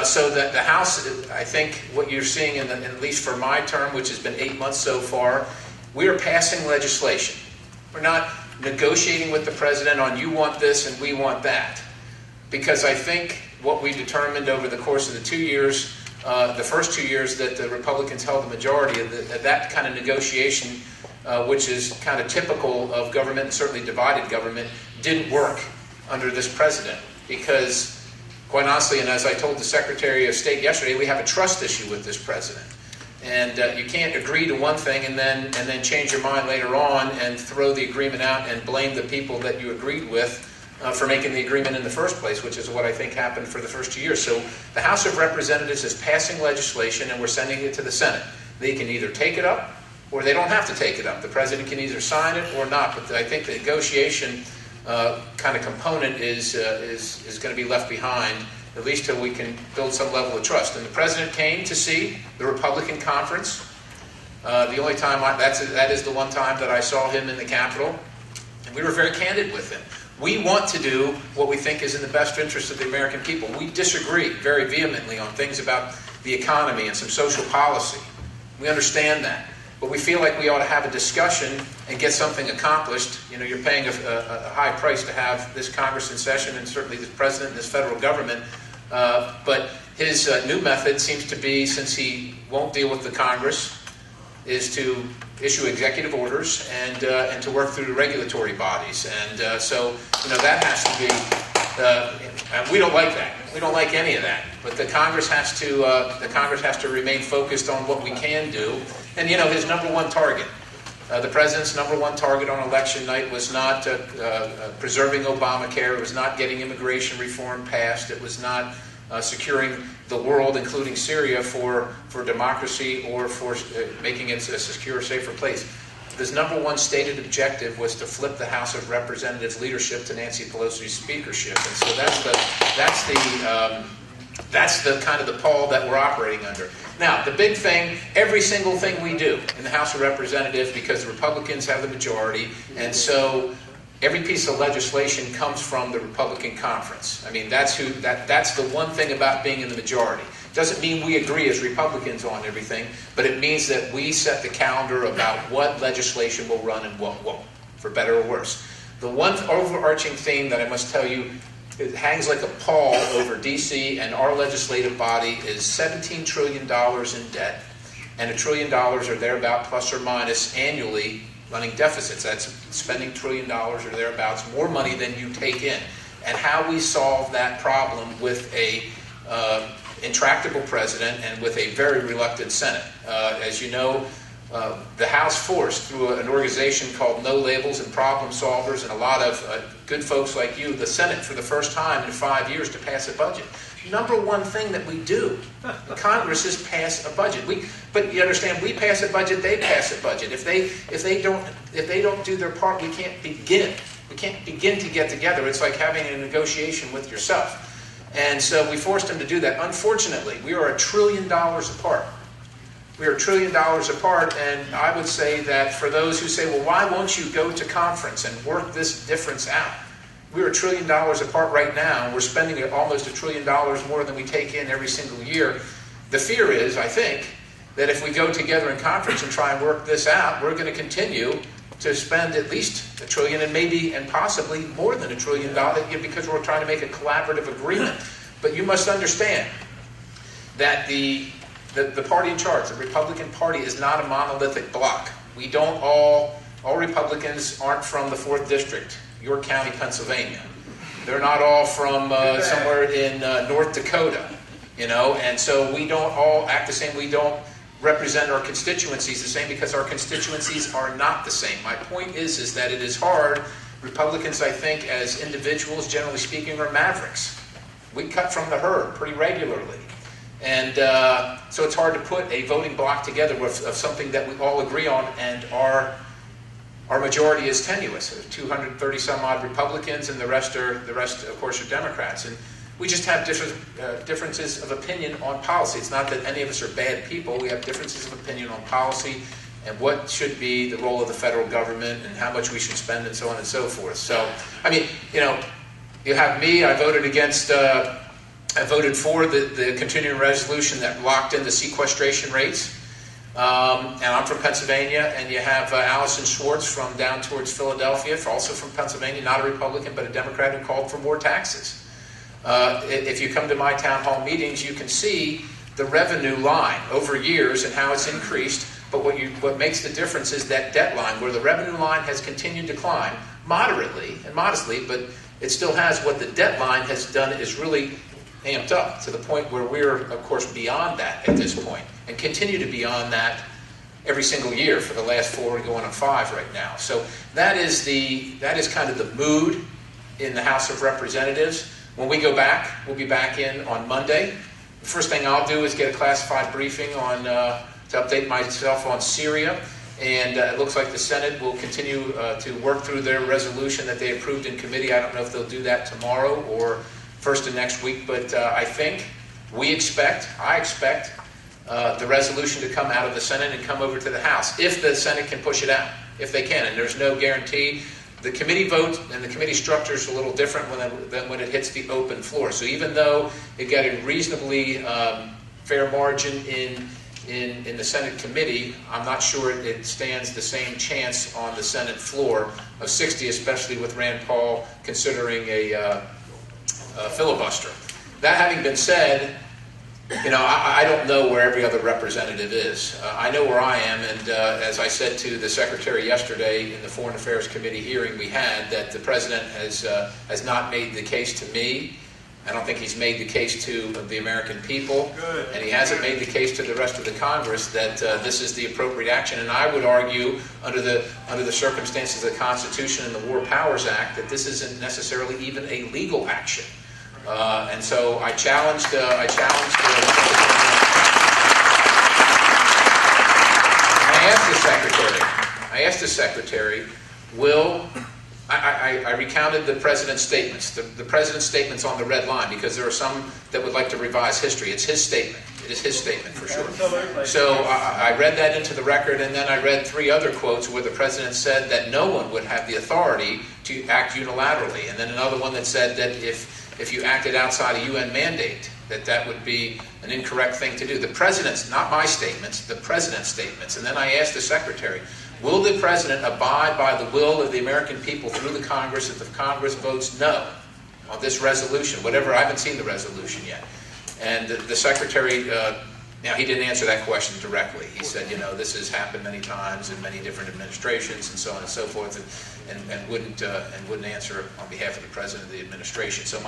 So that the House, I think what you're seeing, at least for my term, which has been 8 months so far, we are passing legislation. We're not negotiating with the president on you want this and we want that. Because I think what we determined over the course of the 2 years, the first 2 years that the Republicans held the majority, that kind of negotiation, which is kind of typical of government, and certainly divided government, didn't work under this president. Because, quite honestly, and as I told the Secretary of State yesterday, we have a trust issue with this president. And you can't agree to one thing and then change your mind later on and throw the agreement out and blame the people that you agreed with for making the agreement in the first place, which is what I think happened for the first 2 years. So the House of Representatives is passing legislation, and we're sending it to the Senate. They can either take it up or they don't have to take it up. The president can either sign it or not. But I think the negotiation kind of component is going to be left behind, at least till we can build some level of trust. And the president came to see the Republican conference. The only time that is the one time that I saw him in the Capitol, and we were very candid with him. We want to do what we think is in the best interest of the American people. We disagree very vehemently on things about the economy and some social policy. We understand that. But we feel like we ought to have a discussion and get something accomplished. You know, you're paying a high price to have this Congress in session, and certainly this president and this federal government. But his new method seems to be, since he won't deal with the Congress, is to issue executive orders and to work through the regulatory bodies. And so, that has to be, and we don't like that. We don't like any of that. But the Congress has to remain focused on what we can do. And, his number one target, the president's number one target on election night was not preserving Obamacare. It was not getting immigration reform passed. It was not securing the world, including Syria, for democracy or for making it a secure, safer place. His number one stated objective was to flip the House of Representatives leadership to Nancy Pelosi's speakership, and so that's the kind of the pall that we're operating under. Now, the big thing, every single thing we do in the House of Representatives, because the Republicans have the majority, and so every piece of legislation comes from the Republican conference. I mean, that's the one thing about being in the majority. Doesn't mean we agree as Republicans on everything, but it means that we set the calendar about what legislation will run and what won't, for better or worse. The one overarching theme that I must tell you, it hangs like a pall over D.C. and our legislative body is $17 trillion in debt, and $1 trillion or thereabout, plus or minus, annually running deficits. That's spending $1 trillion or thereabouts, more money than you take in. And how we solve that problem with a intractable president and with a very reluctant Senate. As you know, the House forced, through an organization called No Labels and Problem Solvers and a lot of good folks like you, the Senate for the first time in 5 years to pass a budget. Number one thing that we do, Congress, is pass a budget. But you understand, we pass a budget, they pass a budget. If they don't do their part, we can't begin. We can't begin to get together. It's like having a negotiation with yourself. And so we forced them to do that. Unfortunately, we are $1 trillion apart. We are $1 trillion apart, and I would say that for those who say, well, why won't you go to conference and work this difference out? We're $1 trillion apart right now, and we're spending almost $1 trillion more than we take in every single year. The fear is, I think, that if we go together in conference and try and work this out, we're going to continue to spend at least $1 trillion and possibly more than $1 trillion because we're trying to make a collaborative agreement. But you must understand that the party in charge, the Republican Party, is not a monolithic bloc. We don't all Republicans aren't from the 4th District, York County, Pennsylvania. They're not all from somewhere in North Dakota, and so we don't all act the same. We don't represent our constituencies the same because our constituencies are not the same. My point is that it is hard. Republicans, I think, as individuals, generally speaking, are mavericks. We cut from the herd pretty regularly. And so it's hard to put a voting bloc together of something that we all agree on, and our majority is tenuous. 230 some odd Republicans, and the rest, of course, are Democrats. And we just have differences of opinion on policy. It's not that any of us are bad people. We have differences of opinion on policy and what should be the role of the federal government and how much we should spend and so on and so forth. So, I mean, you have me. I voted for the continuing resolution that locked in the sequestration rates. And I'm from Pennsylvania, and you have Allison Schwartz from down towards Philadelphia, also from Pennsylvania, not a Republican, but a Democrat, who called for more taxes. If you come to my town hall meetings, you can see the revenue line over years and how it's increased. But what makes the difference is that debt line, where the revenue line has continued to climb moderately and modestly, but it still has what the debt line has done is really amped up to the point where we're, of course, beyond that at this point, and continue to be beyond that every single year for the last 4 going on 5 right now. So that is kind of the mood in the House of Representatives. When we go back, we'll be back in on Monday. The first thing I'll do is get a classified briefing to update myself on Syria. And it looks like the Senate will continue to work through their resolution that they approved in committee. I don't know if they'll do that tomorrow or first of next week, but I expect the resolution to come out of the Senate and come over to the House, if the Senate can push it out, if they can, and there's no guarantee. The committee vote and the committee structure is a little different than when it hits the open floor. So even though it got a reasonably fair margin in the Senate committee, I'm not sure it stands the same chance on the Senate floor of 60, especially with Rand Paul considering a filibuster. That having been said, I don't know where every other representative is. I know where I am, and as I said to the Secretary yesterday in the Foreign Affairs Committee hearing we had, that the President has not made the case to me. I don't think he's made the case to the American people, and he hasn't made the case to the rest of the Congress that this is the appropriate action. And I would argue, under the circumstances of the Constitution and the War Powers Act, that this isn't necessarily even a legal action. And so I challenged I asked the Secretary, I recounted the President's statements, the President's statements on the red line, because there are some that would like to revise history. It's his statement. It is his statement, for sure. So I read that into the record, and then I read 3 other quotes where the President said that no one would have the authority to act unilaterally, and then another one that said that if you acted outside a UN mandate, that would be an incorrect thing to do. The President's, not my statements, the President's statements. And then I asked the Secretary, will the President abide by the will of the American people through the Congress if the Congress votes no on this resolution? Whatever, I haven't seen the resolution yet. And the Secretary, now he didn't answer that question directly. He said, this has happened many times in many different administrations and so on and so forth, and wouldn't answer on behalf of the President of the administration. So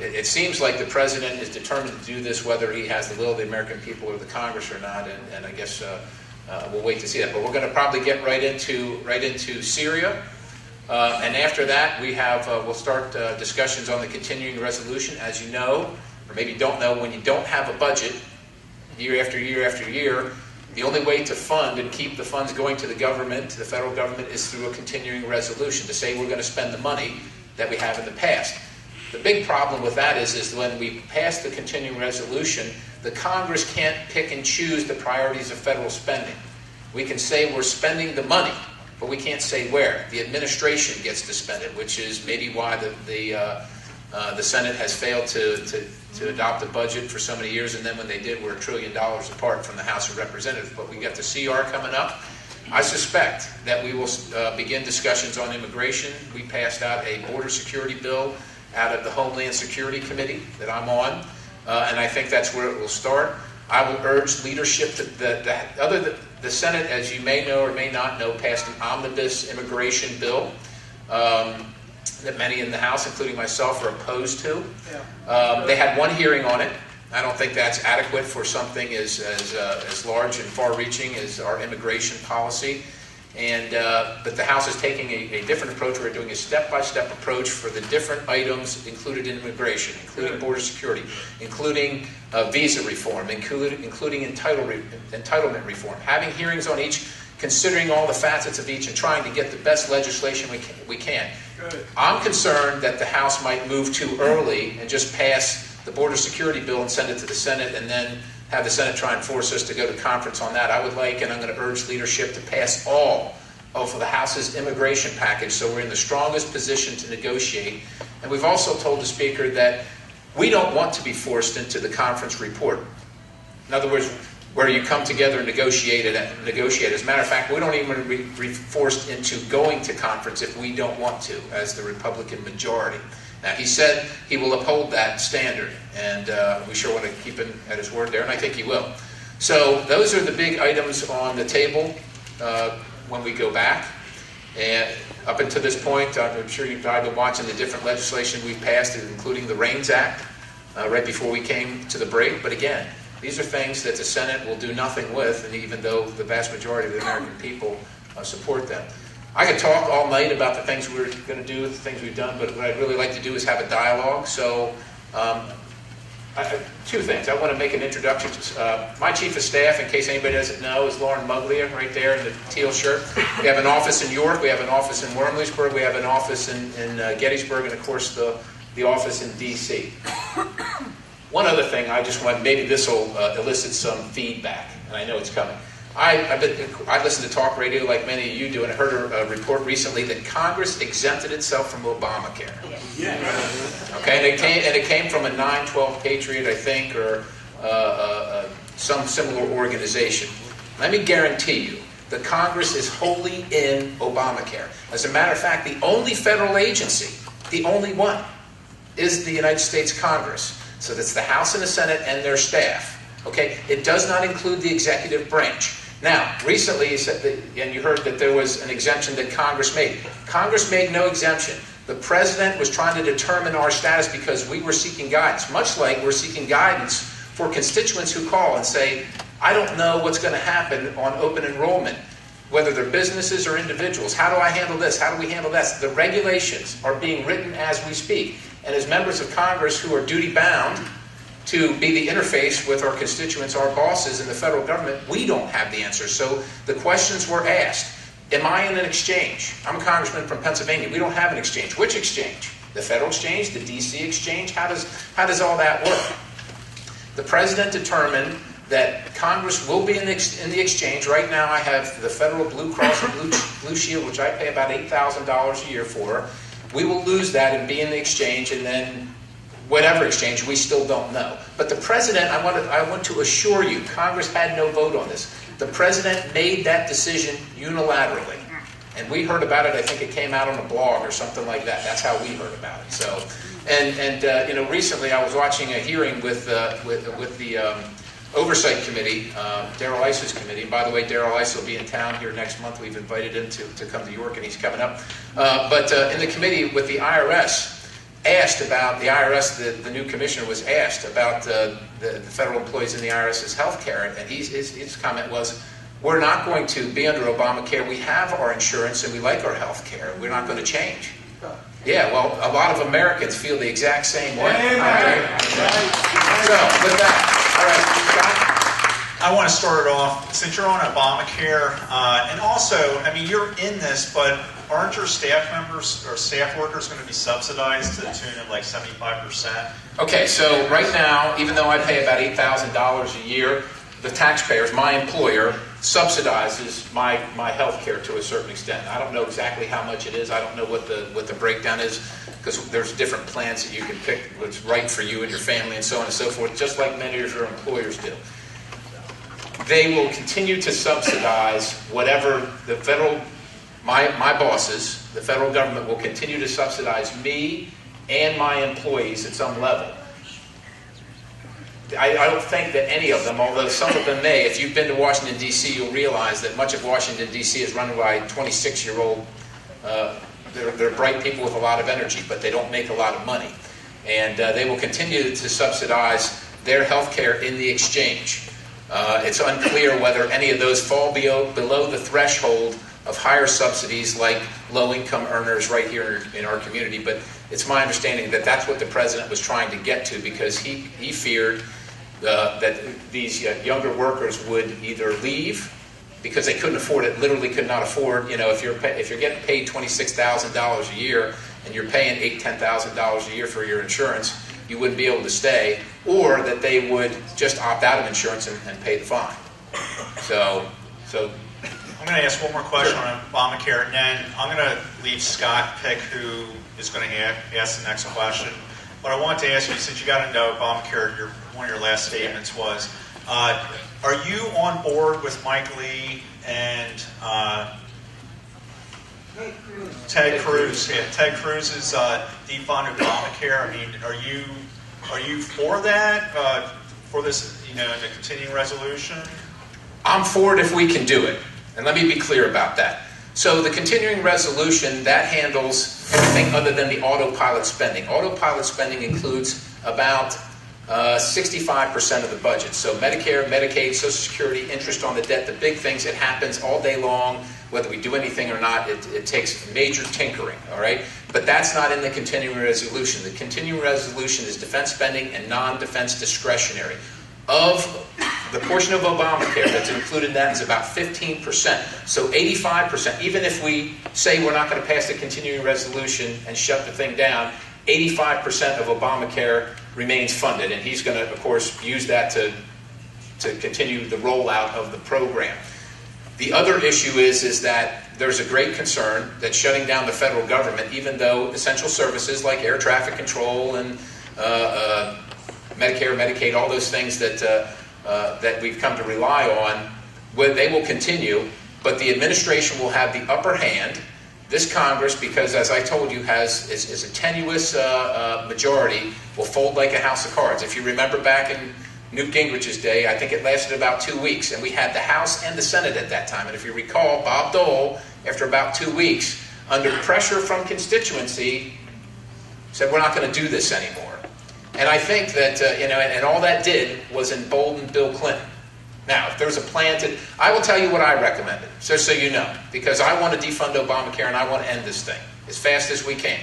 it seems like the President is determined to do this whether he has the will of the American people or the Congress or not, and I guess we'll wait to see that. But we're going to probably get right into Syria, and after that we'll start discussions on the continuing resolution. As you know, or maybe don't know, when you don't have a budget year after year after year, the only way to fund and keep the funds going to the government, to the federal government, is through a continuing resolution to say we're going to spend the money that we have in the past. The big problem with that is when we pass the continuing resolution, the Congress can't pick and choose the priorities of federal spending. We can say we're spending the money, but we can't say where. The administration gets to spend it, which is maybe why the Senate has failed to adopt a budget for so many years, and then when they did, we're $1 trillion apart from the House of Representatives. But we got the CR coming up. I suspect that we will begin discussions on immigration. We passed out a border security bill out of the Homeland Security Committee that I'm on, and I think that's where it will start. I will urge leadership the Senate, as you may know or may not know, passed an omnibus immigration bill that many in the House, including myself, are opposed to. They had one hearing on it. I don't think that's adequate for something as large and far-reaching as our immigration policy. But the House is taking a different approach. We're doing a step-by-step approach for the different items included in immigration, including border security, including visa reform, including entitlement reform, having hearings on each, considering all the facets of each, and trying to get the best legislation we can. I'm concerned that the House might move too early and just pass the border security bill and send it to the Senate, and then have the Senate try and force us to go to conference on that. I would like, and I'm going to urge leadership to pass all of the House's immigration package so we're in the strongest position to negotiate. And we've also told the Speaker that we don't want to be forced into the conference report. In other words, where you come together and negotiate. As a matter of fact, we don't even be forced into going to conference if we don't want to, as the Republican majority. Now, he said he will uphold that standard, and we sure want to keep him at his word there, and I think he will. So those are the big items on the table when we go back. And up until this point, I'm sure you've been watching the different legislation we've passed, including the REINS Act, right before we came to the break. But again, these are things that the Senate will do nothing with, and even though the vast majority of the American people support them. I could talk all night about the things we're going to do, the things we've done, but what I'd really like to do is have a dialogue. So, two things. I want to make an introduction to my Chief of Staff, in case anybody doesn't know, is Lauren Muglia, right there in the teal shirt. We have an office in York, we have an office in Wormleysburg, we have an office in Gettysburg, and of course the office in D.C. One other thing I just want, maybe this will elicit some feedback, and I know it's coming. I listen to talk radio like many of you do, and I heard a report recently that Congress exempted itself from Obamacare. Okay, and it came from a 9/12 Patriot, I think, or some similar organization. Let me guarantee you, the Congress is wholly in Obamacare. As a matter of fact, the only federal agency, the only one, is the United States Congress. So that's the House and the Senate and their staff. Okay? It does not include the executive branch. Now, recently, you said that, and you heard that there was an exemption that Congress made. Congress made no exemption. The president was trying to determine our status because we were seeking guidance, much like we're seeking guidance for constituents who call and say, I don't know what's going to happen on open enrollment, whether they're businesses or individuals. How do I handle this? How do we handle this? The regulations are being written as we speak. And as members of Congress who are duty-bound to be the interface with our constituents, our bosses in the federal government, we don't have the answers. So the questions were asked. Am I in an exchange? I'm a congressman from Pennsylvania. We don't have an exchange. Which exchange? The federal exchange? The DC exchange? How does all that work? The president determined that Congress will be in the exchange. Right now I have the federal Blue Cross and Blue Shield, which I pay about $8,000 a year for. We will lose that and be in the exchange, and then whatever exchange, we still don't know. But the president, I want to assure you, Congress had no vote on this. The president made that decision unilaterally. And we heard about it, I think it came out on a blog or something like that. That's how we heard about it. So, recently I was watching a hearing with the Oversight Committee, Darrell Iss's committee. And by the way, Darrell Iss will be in town here next month. We've invited him to come to York, and he's coming up. But in the committee with the IRS, the new commissioner was asked about the federal employees in the IRS's health care, and his comment was, we're not going to be under Obamacare. We have our insurance and we like our health care. We're not going to change. Yeah, well, a lot of Americans feel the exact same way. So, with that, all right, Scott? I want to start it off, since you're on Obamacare, and also, I mean, you're in this, but aren't your staff members or staff workers going to be subsidized to the tune of like 75%? Okay, so right now, even though I pay about $8,000 a year, the taxpayers, my employer, subsidizes my health care to a certain extent. I don't know exactly how much it is. I don't know what the breakdown is, because there's different plans that you can pick what's right for you and your family and so on and so forth, just like many of your employers do. They will continue to subsidize whatever the federal, my bosses, the federal government will continue to subsidize me and my employees at some level. I don't think that any of them, although some of them may, if you've been to Washington, D.C., you'll realize that much of Washington, D.C. is run by 26-year-old, they're bright people with a lot of energy, but they don't make a lot of money. And they will continue to subsidize their health care in the exchange. It's unclear whether any of those fall below the threshold of higher subsidies like low-income earners right here in our community, but it's my understanding that that's what the president was trying to get to, because he feared that these younger workers would either leave because they couldn't afford it, literally could not afford, if you're getting paid $26,000 a year and you're paying $8,000-$10,000 a year for your insurance, you wouldn't be able to stay, or that they would just opt out of insurance and pay the fine. So I'm going to ask one more question on Obamacare, and then I'm going to leave Scott pick who is going to ask the next question. But I wanted to ask you, since you got into Obamacare, one of your last statements was, are you on board with Mike Lee and Ted Cruz? Yeah, Ted Cruz's defund Obamacare. I mean, are you for that? For this, in the continuing resolution? I'm for it if we can do it. And let me be clear about that. So the continuing resolution, that handles everything other than the autopilot spending. Autopilot spending includes about 65% of the budget. So Medicare, Medicaid, Social Security, interest on the debt, the big things, it happens all day long. Whether we do anything or not, it takes major tinkering, all right? But that's not in the continuing resolution. The continuing resolution is defense spending and non-defense discretionary. Of the portion of Obamacare that's included in that is about 15%. So 85%, even if we say we're not going to pass the continuing resolution and shut the thing down, 85% of Obamacare remains funded. And he's going to, of course, use that to continue the rollout of the program. The other issue is that there's a great concern that shutting down the federal government, even though essential services like air traffic control and Medicare, Medicaid, all those things that we've come to rely on, they will continue, but the administration will have the upper hand. This Congress, because as I told you, is a tenuous majority, will fold like a house of cards. If you remember back in Newt Gingrich's day, I think it lasted about 2 weeks, and we had the House and the Senate at that time. And if you recall, Bob Dole, after about 2 weeks, under pressure from constituency, said, we're not going to do this anymore. And I think that, and all that did was embolden Bill Clinton. Now, if there's a plan to, I will tell you what I recommended, just so you know, because I want to defund Obamacare and I want to end this thing as fast as we can.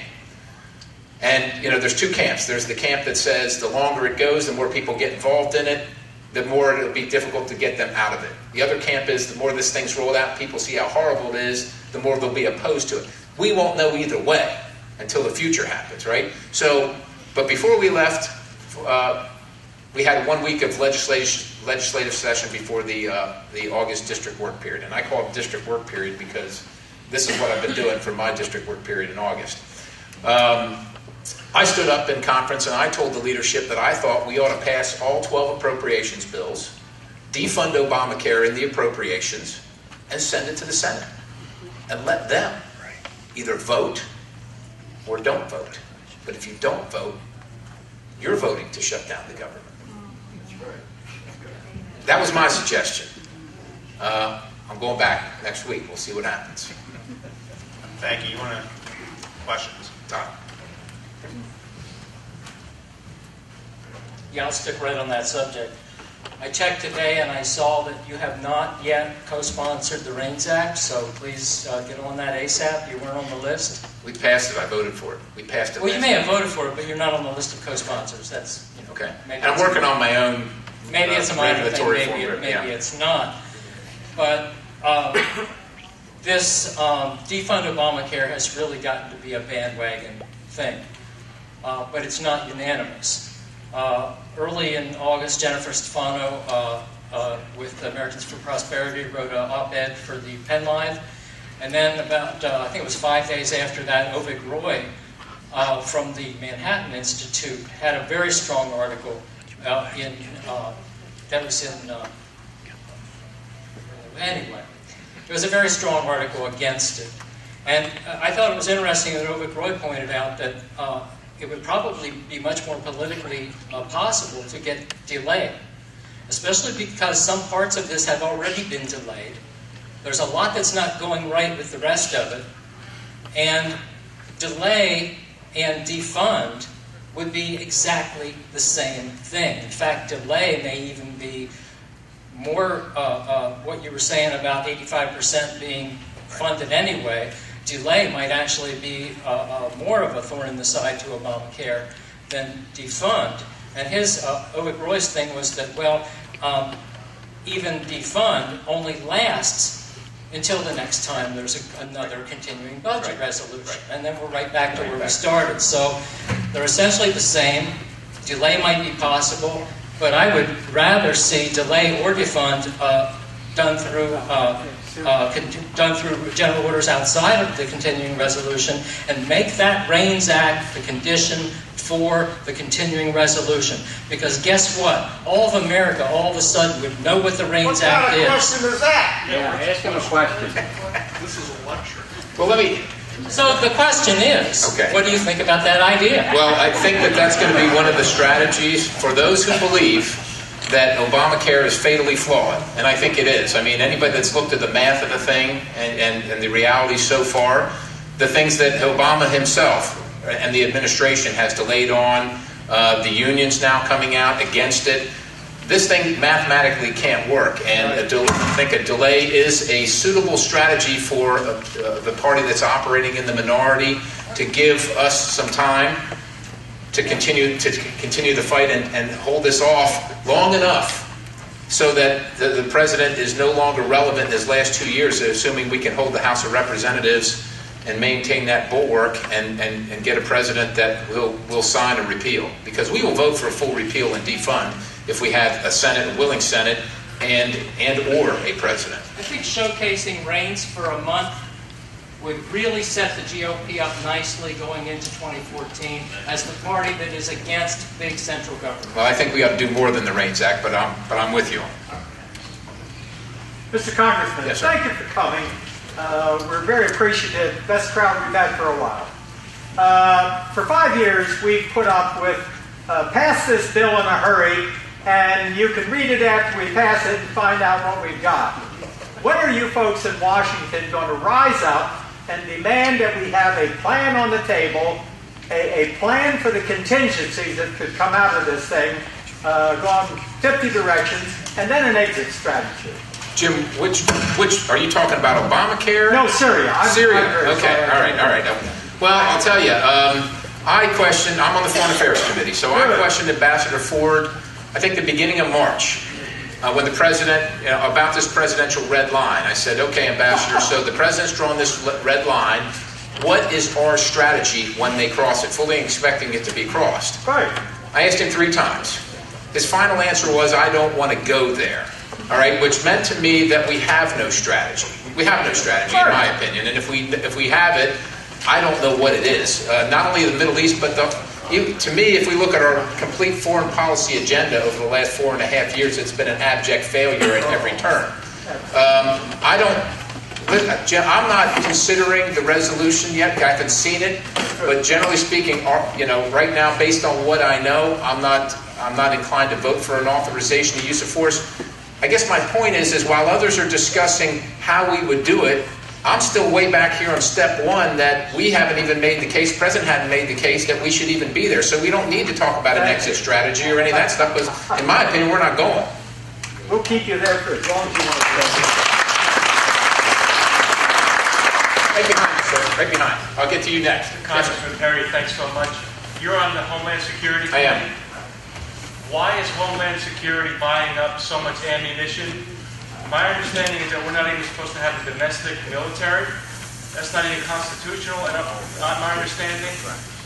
And, there's two camps. There's the camp that says the longer it goes, the more people get involved in it, the more it'll be difficult to get them out of it. The other camp is the more this thing's rolled out, people see how horrible it is, the more they'll be opposed to it. We won't know either way until the future happens, right? So, but before we left, we had 1 week of legislative session before the August district work period. And I call it district work period because this is what I've been doing for my district work period in August. I stood up in conference and I told the leadership that I thought we ought to pass all 12 appropriations bills, defund Obamacare in the appropriations, and send it to the Senate. And let them either vote or don't vote. But if you don't vote, you're voting to shut down the government. That was my suggestion. I'm going back next week. We'll see what happens. Thank you. You want to questions? Todd. Yeah, I'll stick right on that subject. I checked today and I saw that you have not yet co-sponsored the REINS Act, so please get on that ASAP. You weren't on the list. We passed it. I voted for it. We passed it. Well, you may have voted for it, but you're not on the list of co-sponsors. That's okay. And I'm working on my own. Maybe it's a minor thing. Maybe yeah. it's not. But this defund Obamacare has really gotten to be a bandwagon thing, but it's not unanimous. Early in August, Jennifer Stefano with Americans for Prosperity wrote an op-ed for the Penn Live. And then about, I think it was 5 days after that, Ovik Roy from the Manhattan Institute had a very strong article anyway, it was a very strong article against it. And I thought it was interesting that Ovik Roy pointed out that it would probably be much more politically possible to get delayed, especially because some parts of this have already been delayed. There's a lot that's not going right with the rest of it, and delay and defund would be exactly the same thing. In fact, delay may even be more what you were saying about 85% being funded anyway. Delay might actually be more of a thorn in the side to Obamacare than defund. And his, Ovik Roy's thing was that, well, even defund only lasts until the next time there's another continuing budget resolution. And then we're right back to where we started. So they're essentially the same. Delay might be possible, but I would rather see delay or defund done through general orders outside of the continuing resolution, and make that REINS Act the condition for the continuing resolution. Because guess what? All of America all of a sudden would know what the REINS Act is. What kind of question is that? Yeah, ask him a question. This is a lecture. Well, let me. So the question is, Okay. What do you think about that idea? Well, I think that that's going to be one of the strategies for those who believe that Obamacare is fatally flawed, and I think it is. I mean, anybody that's looked at the math of the thing and the reality so far, the things that Obama himself and the administration has delayed on, the unions now coming out against it, this thing mathematically can't work, and I think a delay is a suitable strategy for the party that's operating in the minority to give us some time to continue the fight and hold this off long enough so that the president is no longer relevant in his last 2 years, assuming we can hold the House of Representatives and maintain that bulwark and get a president that will sign a repeal. Because we will vote for a full repeal and defund if we have a Senate, a willing Senate, and or a president. I think showcasing REINS for a month would really set the GOP up nicely going into 2014 as the party that is against big central government. Well, I think we ought to do more than the REINS Act, but I'm with you. Mr. Congressman, Yes, sir. thank you for coming. We're very appreciative. Best crowd we've had for a while. For 5 years, we've put up with pass this bill in a hurry and you can read it after we pass it and find out what we've got. When are you folks in Washington going to rise up and demand that we have a plan on the table, a plan for the contingencies that could come out of this thing, gone 50 directions, and then an exit strategy? Jim, which are you talking about? Obamacare? No, Syria. Syria. Okay. All right. Well, I'll tell you. I'm on the Foreign Affairs Committee, so I questioned Ambassador Ford, I think the beginning of March, when the president, about this presidential red line. I said, okay, Ambassador, so the president's drawn this red line. What is our strategy when they cross it? Fully expecting it to be crossed. Right. I asked him 3 times. His final answer was, I don't want to go there. All right, which meant to me that we have no strategy. We have no strategy, in my opinion. And if we have it, I don't know what it is. Not only the Middle East, but to me, if we look at our complete foreign policy agenda over the last 4.5 years, it's been an abject failure at every turn. I'm not considering the resolution yet. I haven't seen it, but generally speaking, right now, based on what I know, I'm not inclined to vote for an authorization of use of force. I guess my point is while others are discussing how we would do it, I'm still way back here on step 1 that we haven't even made the case, the president hadn't made the case that we should even be there. So we don't need to talk about an exit strategy or any of that stuff, because in my opinion, we're not going. We'll keep you there for as long as you want to stay. Right behind you, sir. Right behind. I'll get to you next. Congressman Perry, thanks so much. You're on the Homeland Security Committee. I am. Why is Homeland Security buying up so much ammunition? My understanding is that we're not even supposed to have a domestic military. That's not even constitutional, and not my understanding.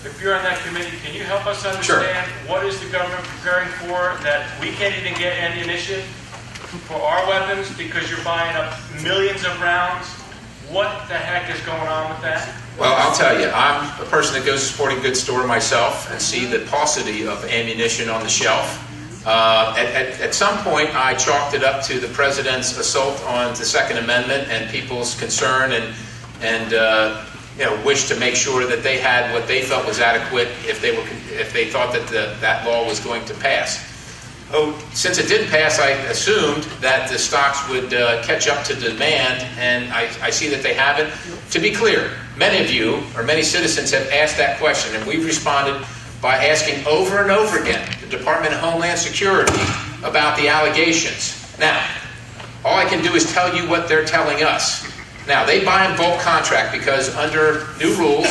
If you're on that committee, can you help us understand what is the government preparing for that we can't even get ammunition for our weapons because you're buying up millions of rounds? What the heck is going on with that? Well, I'll tell you, I'm a person that goes to a sporting goods store myself and see the paucity of ammunition on the shelf. At some point, I chalked it up to the president's assault on the Second Amendment and people's concern and wish to make sure that they had what they felt was adequate if they thought that that law was going to pass. Since it didn't pass, I assumed that the stocks would catch up to demand, and I see that they haven't. To be clear, many of you, or many citizens, have asked that question, and we've responded by asking over and over again the Department of Homeland Security about the allegations. Now, all I can do is tell you what they're telling us. Now, they buy in bulk contract because under new rules,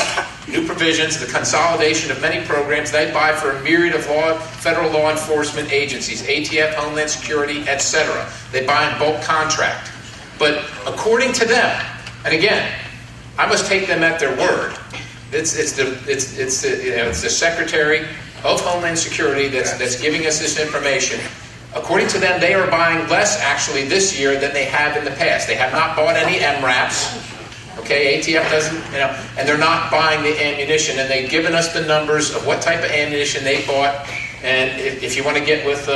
new provisions, the consolidation of many programs, they buy for a myriad of federal law enforcement agencies, ATF, Homeland Security, etc. They buy in bulk contract. But according to them, and again, I must take them at their word. It's the Secretary of Homeland Security that's giving us this information. According to them, they are buying less actually this year than they have in the past. They have not bought any MRAPs. Okay, ATF doesn't, and they're not buying the ammunition. And they've given us the numbers of what type of ammunition they bought. And if you want to get with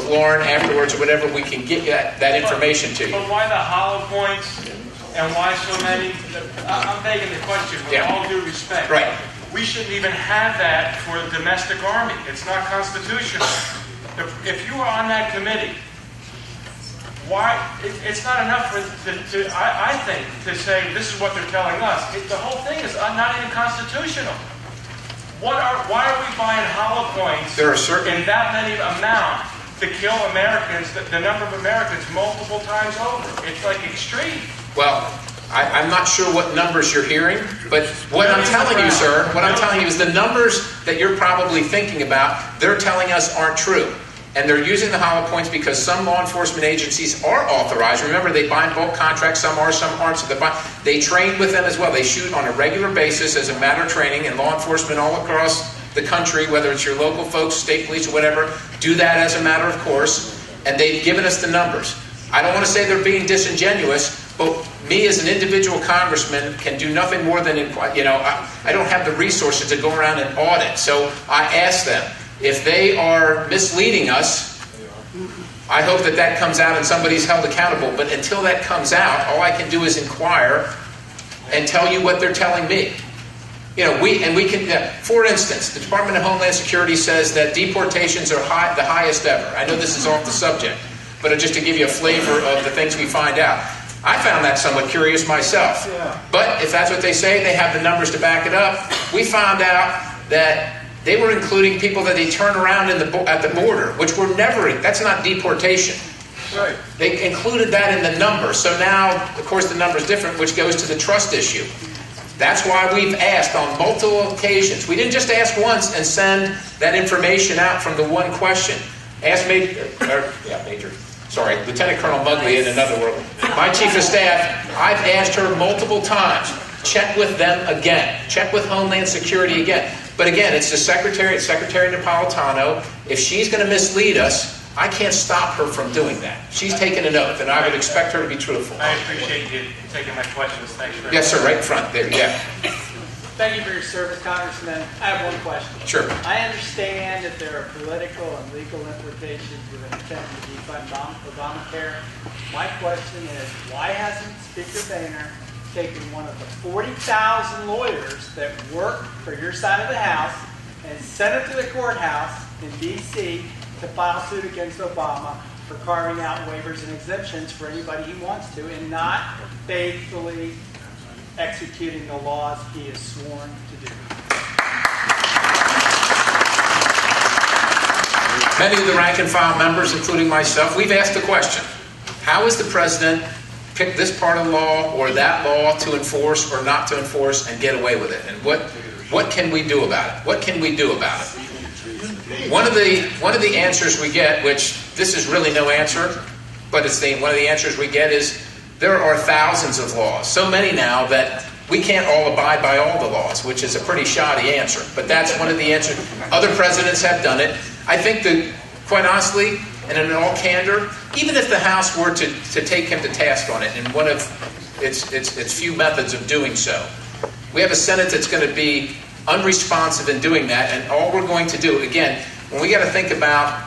Lauren afterwards or whatever, we can get that information to you. But why the hollow points? And why so many? I'm begging the question with all due respect. Right. We shouldn't even have that for the domestic army. It's not constitutional. If you are on that committee, why? It's not enough I think, to say this is what they're telling us. The whole thing is not even constitutional. Why are we buying hollow points in that many amount to kill Americans, the number of Americans multiple times over? It's like extreme. Well, I'm not sure what numbers you're hearing, but what I'm telling you, sir, is the numbers that you're probably thinking about, they're telling us aren't true. And they're using the hollow points because some law enforcement agencies are authorized. Remember, they buy in bulk contracts, some are, some aren't. So they train with them as well. They shoot on a regular basis as a matter of training, and law enforcement all across the country, whether it's your local folks, state police, or whatever, do that as a matter of course. And they've given us the numbers. I don't want to say they're being disingenuous, but me as an individual congressman can do nothing more than, I don't have the resources to go around and audit. So I ask them, if they are misleading us, I hope that comes out and somebody's held accountable. But until that comes out, all I can do is inquire and tell you what they're telling me. You know, we can, for instance, the Department of Homeland Security says that deportations are the highest ever. I know this is off the subject, but just to give you a flavor of the things we find out. I found that somewhat curious myself. But if that's what they say, they have the numbers to back it up. We found out that they were including people that they turn around at the border, which were never, that's not deportation. Right. They included that in the number. So now, of course, the number is different, which goes to the trust issue. That's why we've asked on multiple occasions. We didn't just ask once and send that information out from the one question. Ask Lieutenant Colonel Mugley in another word. My chief of staff, I've asked her multiple times, check with them again. Check with Homeland Security again. But again, it's the Secretary, Secretary Napolitano. If she's going to mislead us, I can't stop her from doing that. She's taken an oath, and I would expect her to be truthful. I appreciate you taking my questions. Thanks very much. Yes, sir, right in front there, yeah. Thank you for your service, Congressman. I have one question. Sure. I understand that there are political and legal implications with an attempt to defund Obamacare. My question is, why hasn't Speaker Boehner taken one of the 40,000 lawyers that work for your side of the House and sent it to the courthouse in D.C. to file suit against Obama for carving out waivers and exemptions for anybody he wants to and not faithfully executing the laws he is sworn to do? Many of the rank and file members, including myself, we've asked the question, how is the president pick this part of the law or that law to enforce or not to enforce and get away with it? And what can we do about it? What can we do about it? One of the answers we get, which this is really no answer, but it's one of the answers we get is there are thousands of laws, so many now that we can't all abide by all the laws, which is a pretty shoddy answer. But that's one of the answers. Other presidents have done it. I think that, quite honestly, and in all candor, even if the House were to take him to task on it, in one of its few methods of doing so, we have a Senate that's going to be unresponsive in doing that, and all we're going to do, again, when we got to think about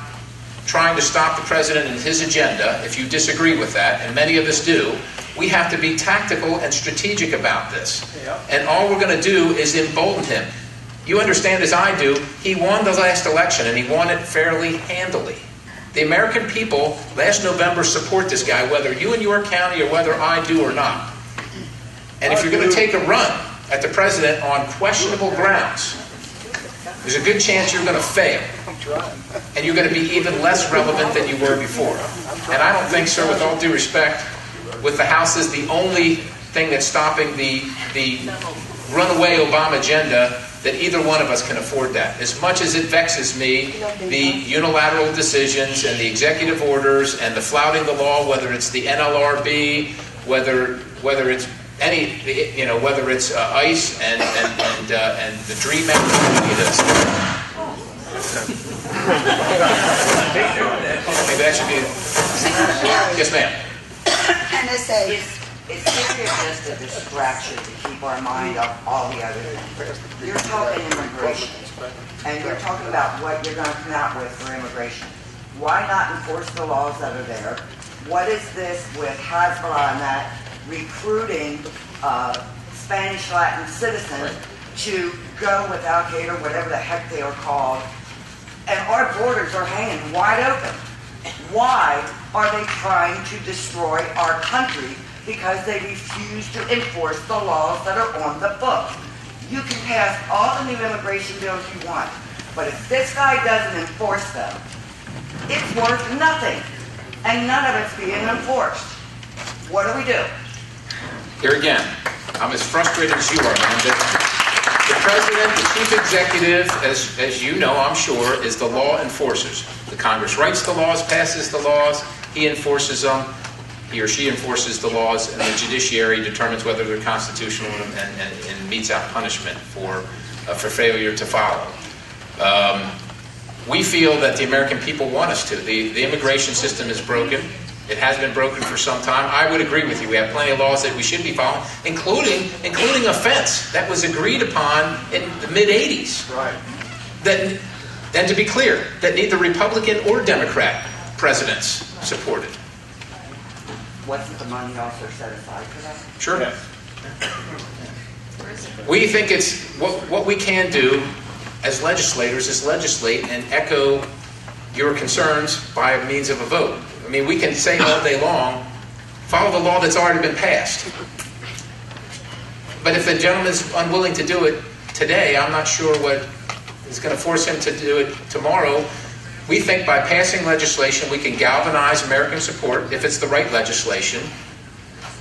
trying to stop the president and his agenda, if you disagree with that, and many of us do, we have to be tactical and strategic about this. And all we're going to do is embolden him. You understand as I do, he won the last election, and he won it fairly handily. The American people, last November, support this guy, whether you in your county or whether I do or not. And if you're going to take a run at the president on questionable grounds, there's a good chance you're going to fail. And you're going to be even less relevant than you were before. And I don't think, sir, with all due respect, with the House is the only thing that's stopping the runaway Obama agenda, that either one of us can afford that. As much as it vexes me, the unilateral decisions and the executive orders and the flouting the law, whether it's the NLRB, whether it's whether it's ICE and the Dream Act, of this. Maybe that should be. Yes, ma'am. NSA is simply just a distraction to keep our mind off all the other things. You're talking immigration, and you're talking about what you're going to come out with for immigration. Why not enforce the laws that are there? What is this with Hezbollah and that recruiting Spanish Latin citizens to go with Al-Qaeda, whatever the heck they are called, and our borders are hanging wide open? Why are they trying to destroy our country? Because they refuse to enforce the laws that are on the books. You can pass all the new immigration bills you want, but if this guy doesn't enforce them, it's worth nothing, and none of it's being enforced. What do we do? Here again, I'm as frustrated as you are, man. The president, the chief executive, as you know, I'm sure, is the law enforcers. The Congress writes the laws, passes the laws, he enforces them, he or she enforces the laws, and the judiciary determines whether they're constitutional and metes out punishment for failure to follow. We feel that the American people want us to. The immigration system is broken. It has been broken for some time. I would agree with you. We have plenty of laws that we should be following, including a fence that was agreed upon in the mid-'80s. Right. And to be clear, that neither Republican or Democrat presidents supported. Wasn't the money also set aside for that? Sure. Yes. We think it's what we can do as legislators is legislate and echo your concerns by means of a vote. I mean, we can say all day long, follow the law that's already been passed. But if the gentleman's unwilling to do it today, I'm not sure what is going to force him to do it tomorrow. We think by passing legislation, we can galvanize American support if it's the right legislation.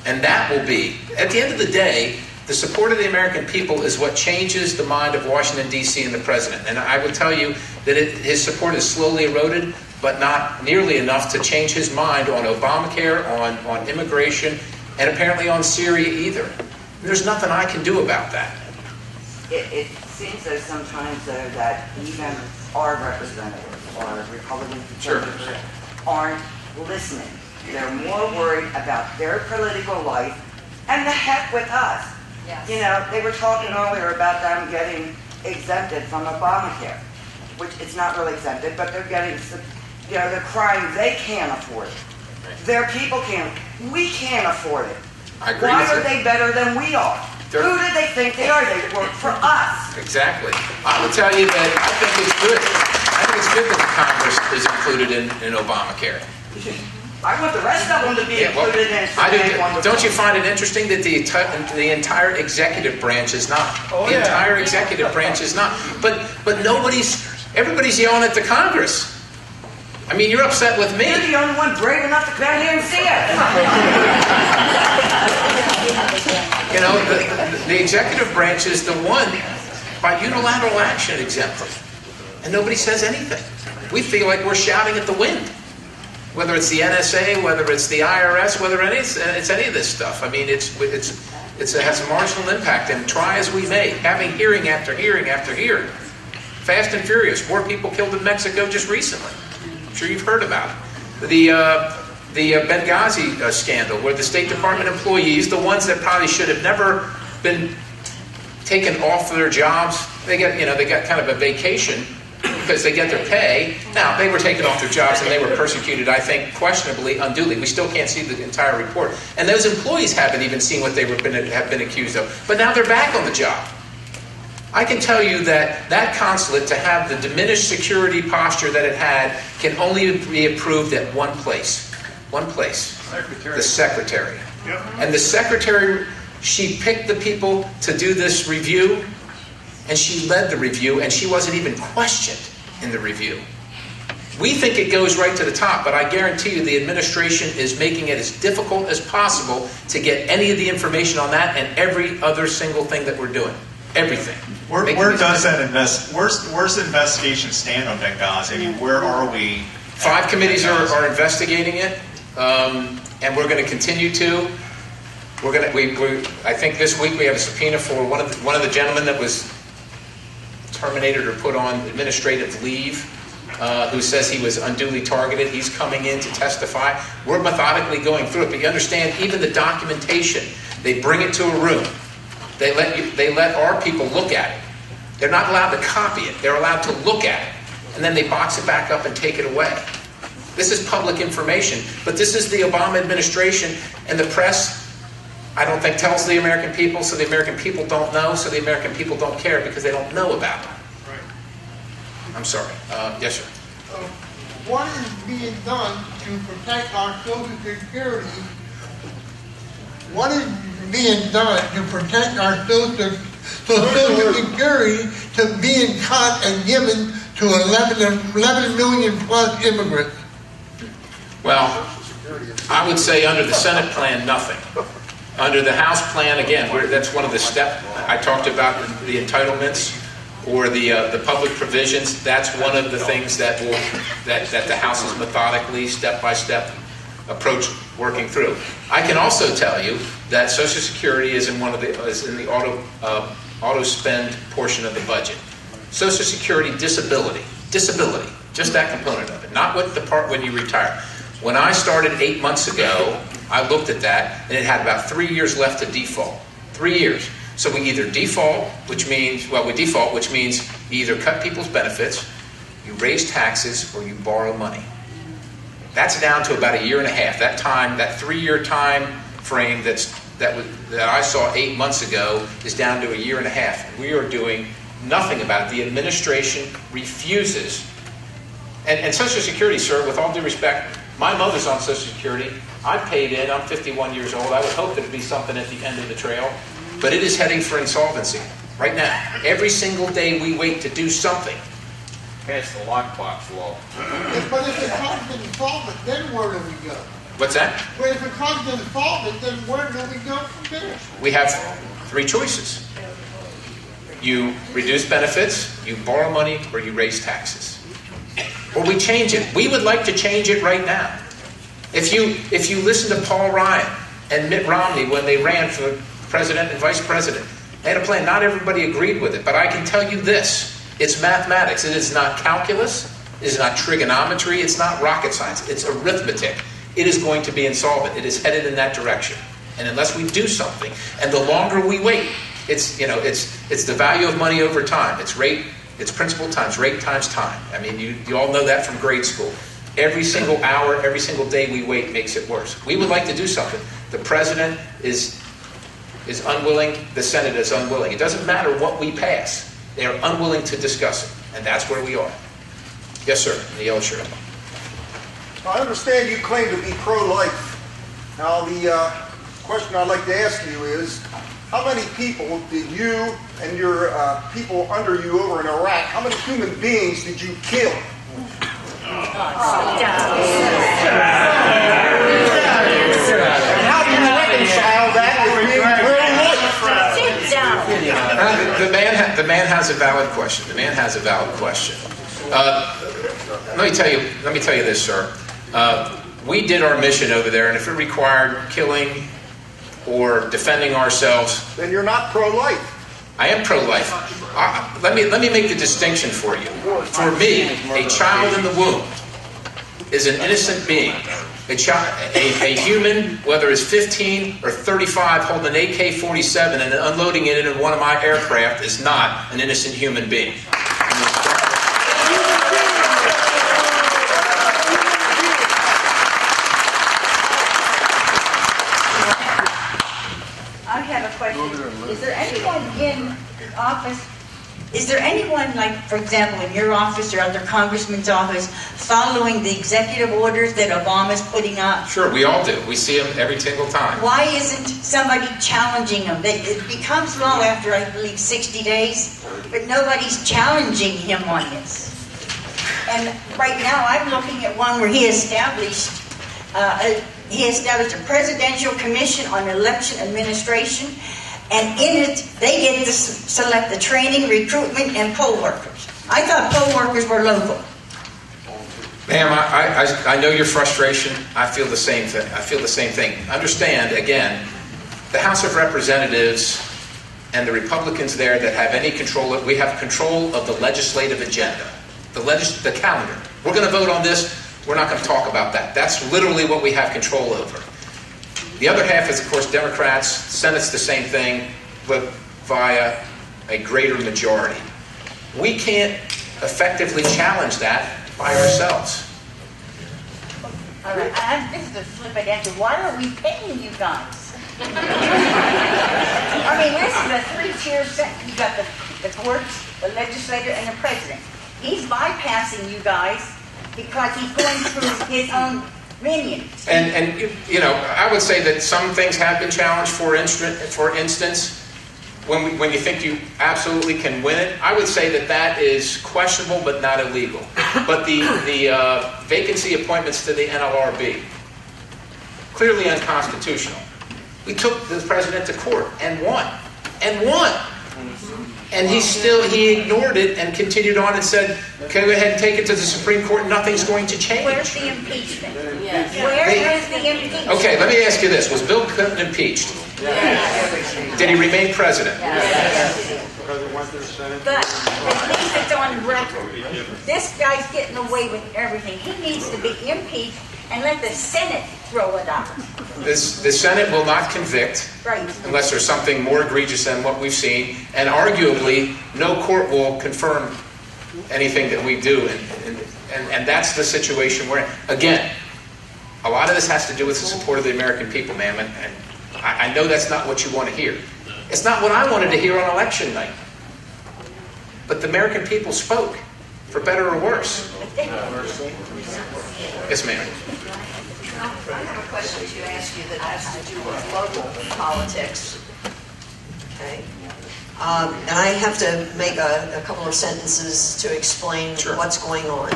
And that will be, at the end of the day, the support of the American people is what changes the mind of Washington, D.C. and the president. And I would tell you that his support is slowly eroded, but not nearly enough to change his mind on Obamacare, on immigration, and apparently on Syria either. There's nothing I can do about that. It seems though sometimes though that even our representatives, our Republican conservatives, aren't listening. They're more worried about their political life and the heck with us. Yes. You know, they were talking earlier about them getting exempted from Obamacare, which it's not really exempted, but they're getting, you know, they're crying they can't afford it. Their people can't. We can't afford it. I agree Why with are you. they better than we are? Who do they think they are? They work for us. Exactly. I will tell you that I think it's good. I think it's good that the Congress is included in Obamacare. I want the rest of them to be included in it. Don't you find it interesting that the entire executive branch is not? The entire executive branch is not. But everybody's yelling at the Congress. I mean, you're upset with me. You're the only one brave enough to come out here and see it. You know, the executive branch is the one by unilateral action exempted. And nobody says anything. We feel like we're shouting at the wind. Whether it's the NSA, whether it's the IRS, whether it's any of this stuff. I mean, it has a marginal impact. And try as we may, having hearing after hearing after hearing. Fast and furious. More people killed in Mexico just recently. I'm sure you've heard about it. The Benghazi scandal, where the State Department employees, the ones that probably should have never been taken off their jobs, they got kind of a vacation because they get their pay. Now, they were taken off their jobs and they were persecuted, I think, questionably, unduly. We still can't see the entire report. And those employees haven't even seen what they have been accused of. But now they're back on the job. I can tell you that consulate, to have the diminished security posture that it had, can only be approved at one place. One place. Secretary. The secretary. Yep. And the secretary, she picked the people to do this review, and she led the review, and she wasn't even questioned in the review. We think it goes right to the top, but I guarantee you the administration is making it as difficult as possible to get any of the information on that and every other single thing that we're doing. Everything. Where's the investigation stand on Benghazi? I mean, where are we? 5 committees are investigating it, and we're going to continue to. I think this week we have a subpoena for one of the gentlemen that was terminated or put on administrative leave, who says he was unduly targeted. He's coming in to testify. We're methodically going through it, but you understand, even the documentation, they bring it to a room. They let our people look at it. They're not allowed to copy it. They're allowed to look at it. And then they box it back up and take it away. This is public information. But this is the Obama administration, and the press, I don't think, tells the American people, so the American people don't know, so the American people don't care because they don't know about it. Right. I'm sorry. Yes, sir. What is being done to protect our Social Security? What is being done to protect our Social Security to being cut and given to 11 million plus immigrants? Well, I would say under the Senate plan, nothing. Under the House plan, again, that's one of the steps I talked about, the entitlements or the public provisions. That's one of the things that the House is methodically, step by step approach working through. I can also tell you that Social Security is in the auto spend portion of the budget. Social Security disability, just that component of it, not what the part when you retire. When I started 8 months ago, I looked at that, and it had about 3 years left to default. 3 years. So we either default, which means you either cut people's benefits, you raise taxes, or you borrow money. That's down to about 1.5 years. That 3 year time frame that's that I saw 8 months ago is down to a year and a half. And we are doing nothing about it. The administration refuses. And Social Security, sir, with all due respect, my mother's on Social Security. I paid in. I'm 51 years old. I would hope there'd be something at the end of the trail. But it is heading for insolvency right now. Every single day we wait to do something. Pass the lockbox law. But if it comes to insolvent, then where do we go? What's that? But if it comes to insolvent, then where do we go from there? We have 3 choices. You reduce benefits, you borrow money, or you raise taxes. Or we change it. We would like to change it right now. If you listen to Paul Ryan and Mitt Romney when they ran for president and vice president, they had a plan. Not everybody agreed with it, but I can tell you this. It's mathematics. It is not calculus. It is not trigonometry. It's not rocket science. It's arithmetic. It is going to be insolvent. It is headed in that direction. And unless we do something, and the longer we wait, it's the value of money over time. It's rate, it's principal times rate times time. I mean, you all know that from grade school. Every single hour, every single day we wait makes it worse. We would like to do something. The president is unwilling. The Senate is unwilling. It doesn't matter what we pass. They are unwilling to discuss it. And that's where we are. Yes, sir. The yellow shirt. I understand you claim to be pro-life. Now, the question I'd like to ask you is, how many people did you and your people under you over in Iraq, how many human beings did you kill? And how do you reconcile that with being pro-life? The man has a valid question. The man has a valid question. Let me tell you this, sir. We did our mission over there, and if it required killing or defending ourselves, then you're not pro-life. I am pro-life. Let me make the distinction for you. For me, a child in the womb is an innocent being. A human, whether it's 15 or 35, holding an AK-47 and unloading it into one of my aircraft is not an innocent human being. I have a question. Is there anyone in office, is there anyone, like, for example, in your office or other congressman's office, following the executive orders that Obama's putting up? Sure, we all do. We see them every single time. Why isn't somebody challenging them? It becomes law after, I believe, 60 days, but nobody's challenging him on this. And right now, I'm looking at one where he established a presidential commission on election administration, and in it, they get to select the training, recruitment, and poll workers. I thought poll workers were local. Ma'am, I know your frustration. I feel the same thing. Understand, again, the House of Representatives and the Republicans there that have any control, we have control of the legislative agenda, the calendar. We're going to vote on this. We're not going to talk about that. That's literally what we have control over. The other half is, of course, Democrats. Senate's the same thing, but via a greater majority. We can't effectively challenge that by ourselves. All right, this is a flippant answer. Why are we paying you guys? I mean, this is a three-tier system. You got the courts, the legislature, and the president. He's bypassing you guys because he's going through his own minions. And you know, I would say that some things have been challenged. For instance, when you think you absolutely can win it, I would say that is questionable but not illegal. But the vacancy appointments to the NLRB, clearly unconstitutional. We took the president to court and won. And he ignored it and continued on and said, okay, go ahead and take it to the Supreme Court, nothing's going to change. Where's the impeachment? Yes. Where is the impeachment? Okay, let me ask you this. Was Bill Clinton impeached? Yes. Did he remain president? Yes. But at least it's on record. This guy's getting away with everything. He needs to be impeached and let the Senate throw it out. The Senate will not convict Right. unless there's something more egregious than what we've seen, and arguably no court will confirm anything that we do, and that's the situation we're in. Again, a lot of this has to do with the support of the American people, ma'am, and I know that's not what you want to hear. It's not what I wanted to hear on election night. But the American people spoke, for better or worse. Yes, ma'am. I have a question to ask you that has to do with local politics. Okay. And I have to make a couple of sentences to explain what's going on.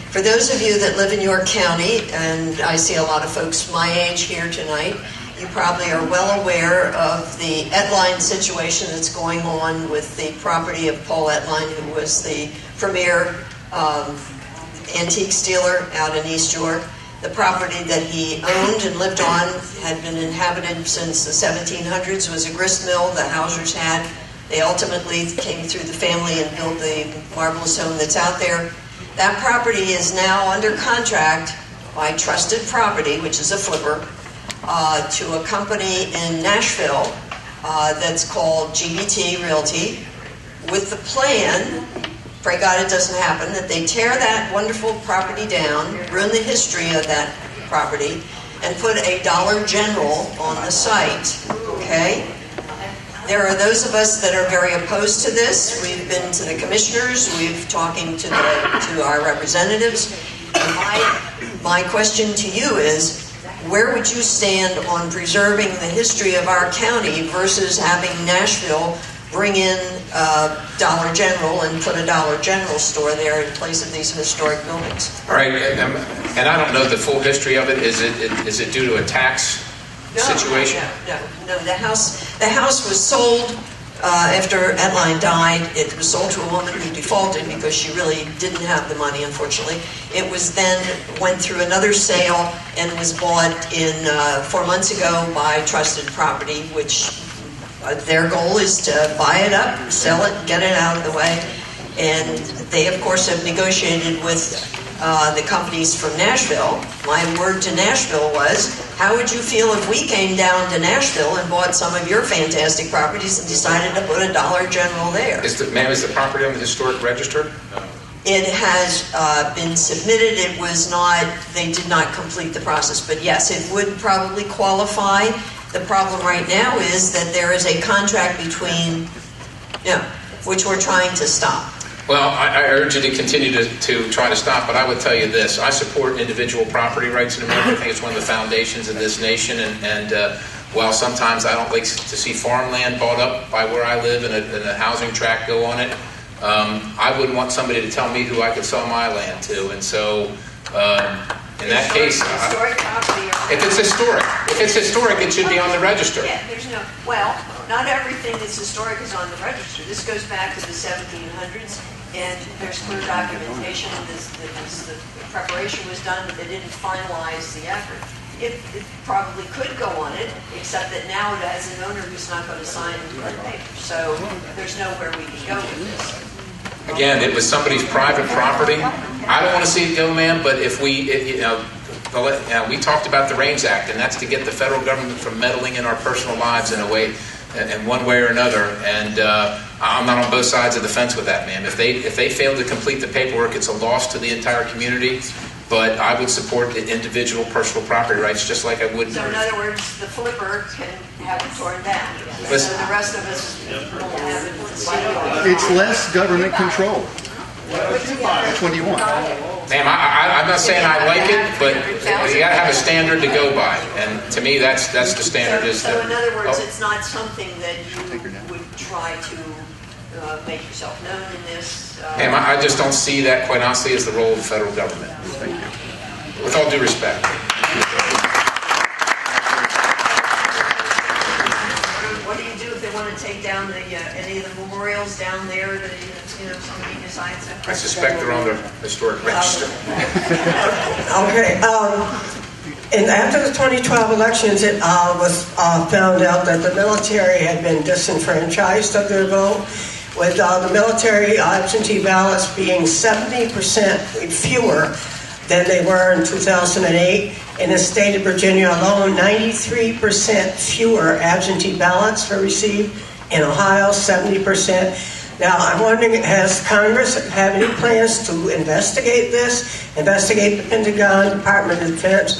For those of you that live in York County, and I see a lot of folks my age here tonight, you probably are well aware of the Etline situation that's going on with the property of Paul Etline, who was the premier antique dealer out in East York. The property that he owned and lived on had been inhabited since the 1700s, was a grist mill the Hausers had. They ultimately came through the family and built the marvelous home that's out there. That property is now under contract by Trusted Property, which is a flipper, to a company in Nashville that's called GBT Realty, with the plan, pray God it doesn't happen, that they tear that wonderful property down, ruin the history of that property, and put a Dollar General on the site. Okay? There are those of us that are very opposed to this. We've been to the commissioners, we've talking to our representatives. And my question to you is, where would you stand on preserving the history of our county versus having Nashville bring in Dollar General and put a Dollar General store there in place of these historic buildings? All right, and I don't know the full history of it. Is it due to a tax situation? No. The house was sold after Etline died. It was sold to a woman who defaulted because she really didn't have the money, unfortunately. It was then went through another sale and was bought in 4 months ago by Trusted Property, which their goal is to buy it up, sell it, get it out of the way. And they, of course, have negotiated with the companies from Nashville. My word to Nashville was, how would you feel if we came down to Nashville and bought some of your fantastic properties and decided to put a Dollar General there? Is the property on the historic register? It has been submitted. It was not, they did not complete the process. But yes, it would probably qualify. The problem right now is that there is a contract between, which we're trying to stop. Well, I urge you to continue to try to stop, but I would tell you this. I support individual property rights in America. I think it's one of the foundations of this nation, and while sometimes I don't like to see farmland bought up by where I live and a housing tract go on it, I wouldn't want somebody to tell me who I could sell my land to, and so in that case, if it's historic, it should be on the register. Yeah, not everything that's historic is on the register. This goes back to the 1700s, and there's clear documentation that the preparation was done, but they didn't finalize the effort. It probably could go on it, except that now it has an owner who's not going to sign the paper. So there's nowhere we can go with this. Again, it was somebody's private property. I don't want to see it go, ma'am, but if we talked about the REINS Act, and that's to get the federal government from meddling in our personal lives in a way, in one way or another. And I'm not on both sides of the fence with that, ma'am. If they fail to complete the paperwork, it's a loss to the entire community. But I would support the individual personal property rights just like I would. So in other words, the flipper can have it torn down. Listen, so the rest of us will have it. It's less government control. Which one do you want? Ma'am, I'm not saying I like it, but you got to have a standard to go by, and to me, that's the standard. So in other words, it's not something that you would try to make yourself known in this. Ma'am, I just don't see that, quite honestly, as the role of the federal government. Thank you. With all due respect. What do you do if they want to take down any of the memorials down there that somebody decides to? I suspect they're on the historic register. Okay. And after the 2012 elections, it was found out that the military had been disenfranchised of their vote, with the military absentee ballots being 70% fewer than they were in 2008. In the state of Virginia alone, 93% fewer absentee ballots were received. In Ohio, 70%. Now, I'm wondering, has Congress have any plans to investigate this, investigate the Pentagon, Department of Defense,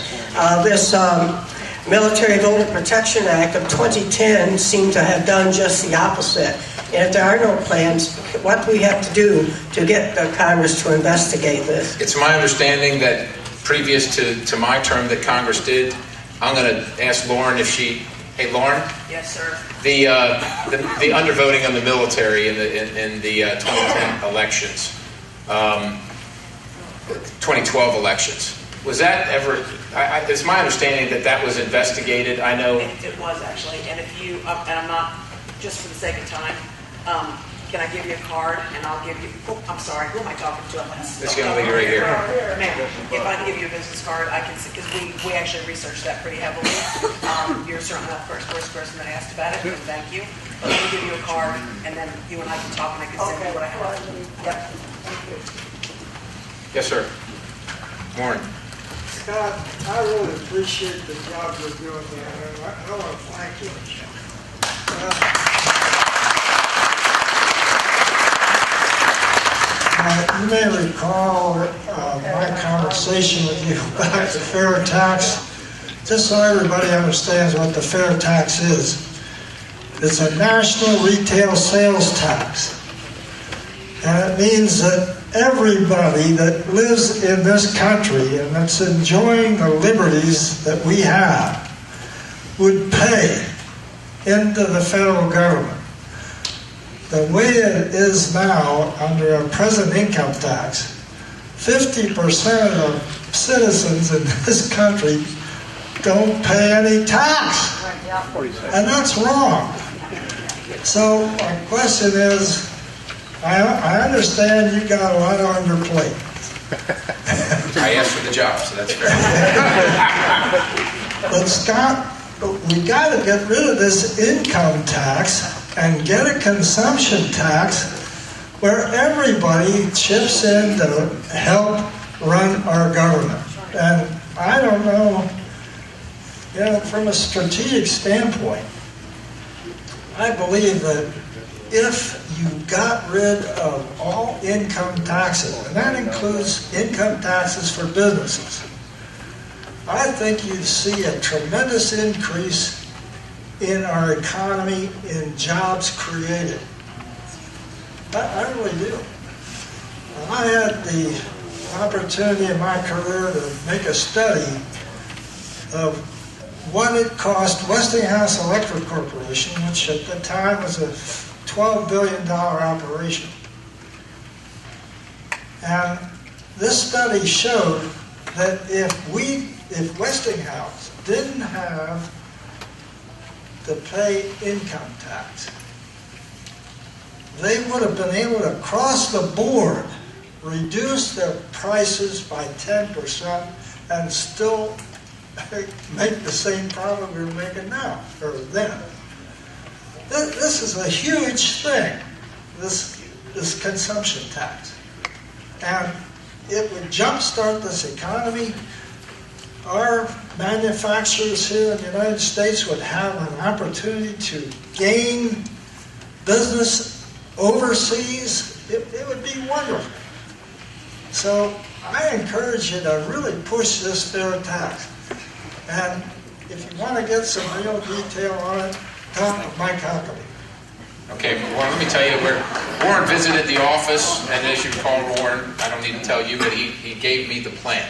this Military Voter Protection Act of 2010 seemed to have done just the opposite. And if there are no plans, what do we have to do to get the Congress to investigate this? It's my understanding that previous to my term that Congress did, I'm going to ask Lauren if she... Hey, Lauren? Yes, sir. The undervoting on the military in the 2010 elections, 2012 elections, was that ever... it's my understanding that was investigated. I know... It was, actually. And if you... and I'm not... Just for the sake of time, can I give you a card and I'll give you... Oh, I'm sorry. Who am I talking to? This young lady right here. Ma'am, if I can give you a business card, I can... Because we actually researched that pretty heavily. You're certainly not the first person that asked about it, and thank you. But let me give you a card, and then you and I can talk, and I can send you what I have. Yep. Yes, sir. Warren. Scott, I really appreciate the job you're doing there, and I want to thank you. You may recall my conversation with you about the fair tax. Just so everybody understands what the fair tax is. It's a national retail sales tax. And it means that everybody that lives in this country and that's enjoying the liberties that we have would pay into the federal government. The way it is now under a present income tax, 50% of citizens in this country don't pay any tax. And that's wrong. So my question is, I understand you got a lot on your plate. I asked for the job, so that's fair. But Scott, we got to get rid of this income tax and get a consumption tax where everybody chips in to help run our government. And I don't know, from a strategic standpoint, I believe that if you got rid of all income taxes, and that includes income taxes for businesses, I think you'd see a tremendous increase in our economy, in jobs created. I really do. I had the opportunity in my career to make a study of what it cost Westinghouse Electric Corporation, which at the time was a $12 billion operation. And this study showed that if Westinghouse didn't have to pay income tax, they would have been able to, across the board, reduce their prices by 10% and still make the same profit we're making now, or then. This is a huge thing, this consumption tax. And it would jumpstart this economy. Our manufacturers here in the United States would have an opportunity to gain business overseas. It would be wonderful. So I encourage you to really push this fair tax. And if you want to get some real detail on it, talk with Mike Huckabee. Okay, Warren, let me tell you, Warren visited the office, and as you recall, Warren, I don't need to tell you, but he gave me the plan.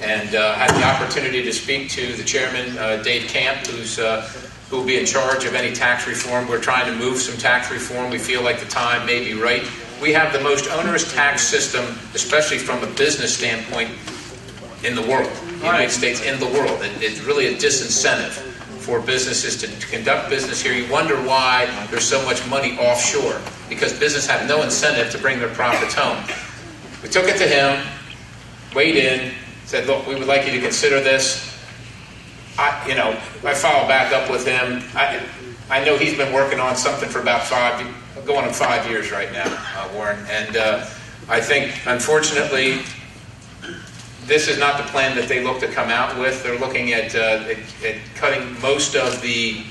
And had the opportunity to speak to the chairman, Dave Camp, who will be in charge of any tax reform. We're trying to move some tax reform. We feel like the time may be right. We have the most onerous tax system, especially from a business standpoint, in the world. The United States in the world. It's really a disincentive for businesses to conduct business here. You wonder why there's so much money offshore, because business have no incentive to bring their profits home. We took it to him, weighed in, said, look, we would like you to consider this. I followed back up with him. I know he's been working on something for about going on 5 years right now, Warren. And I think, unfortunately, this is not the plan that they look to come out with. They're looking at cutting most of the,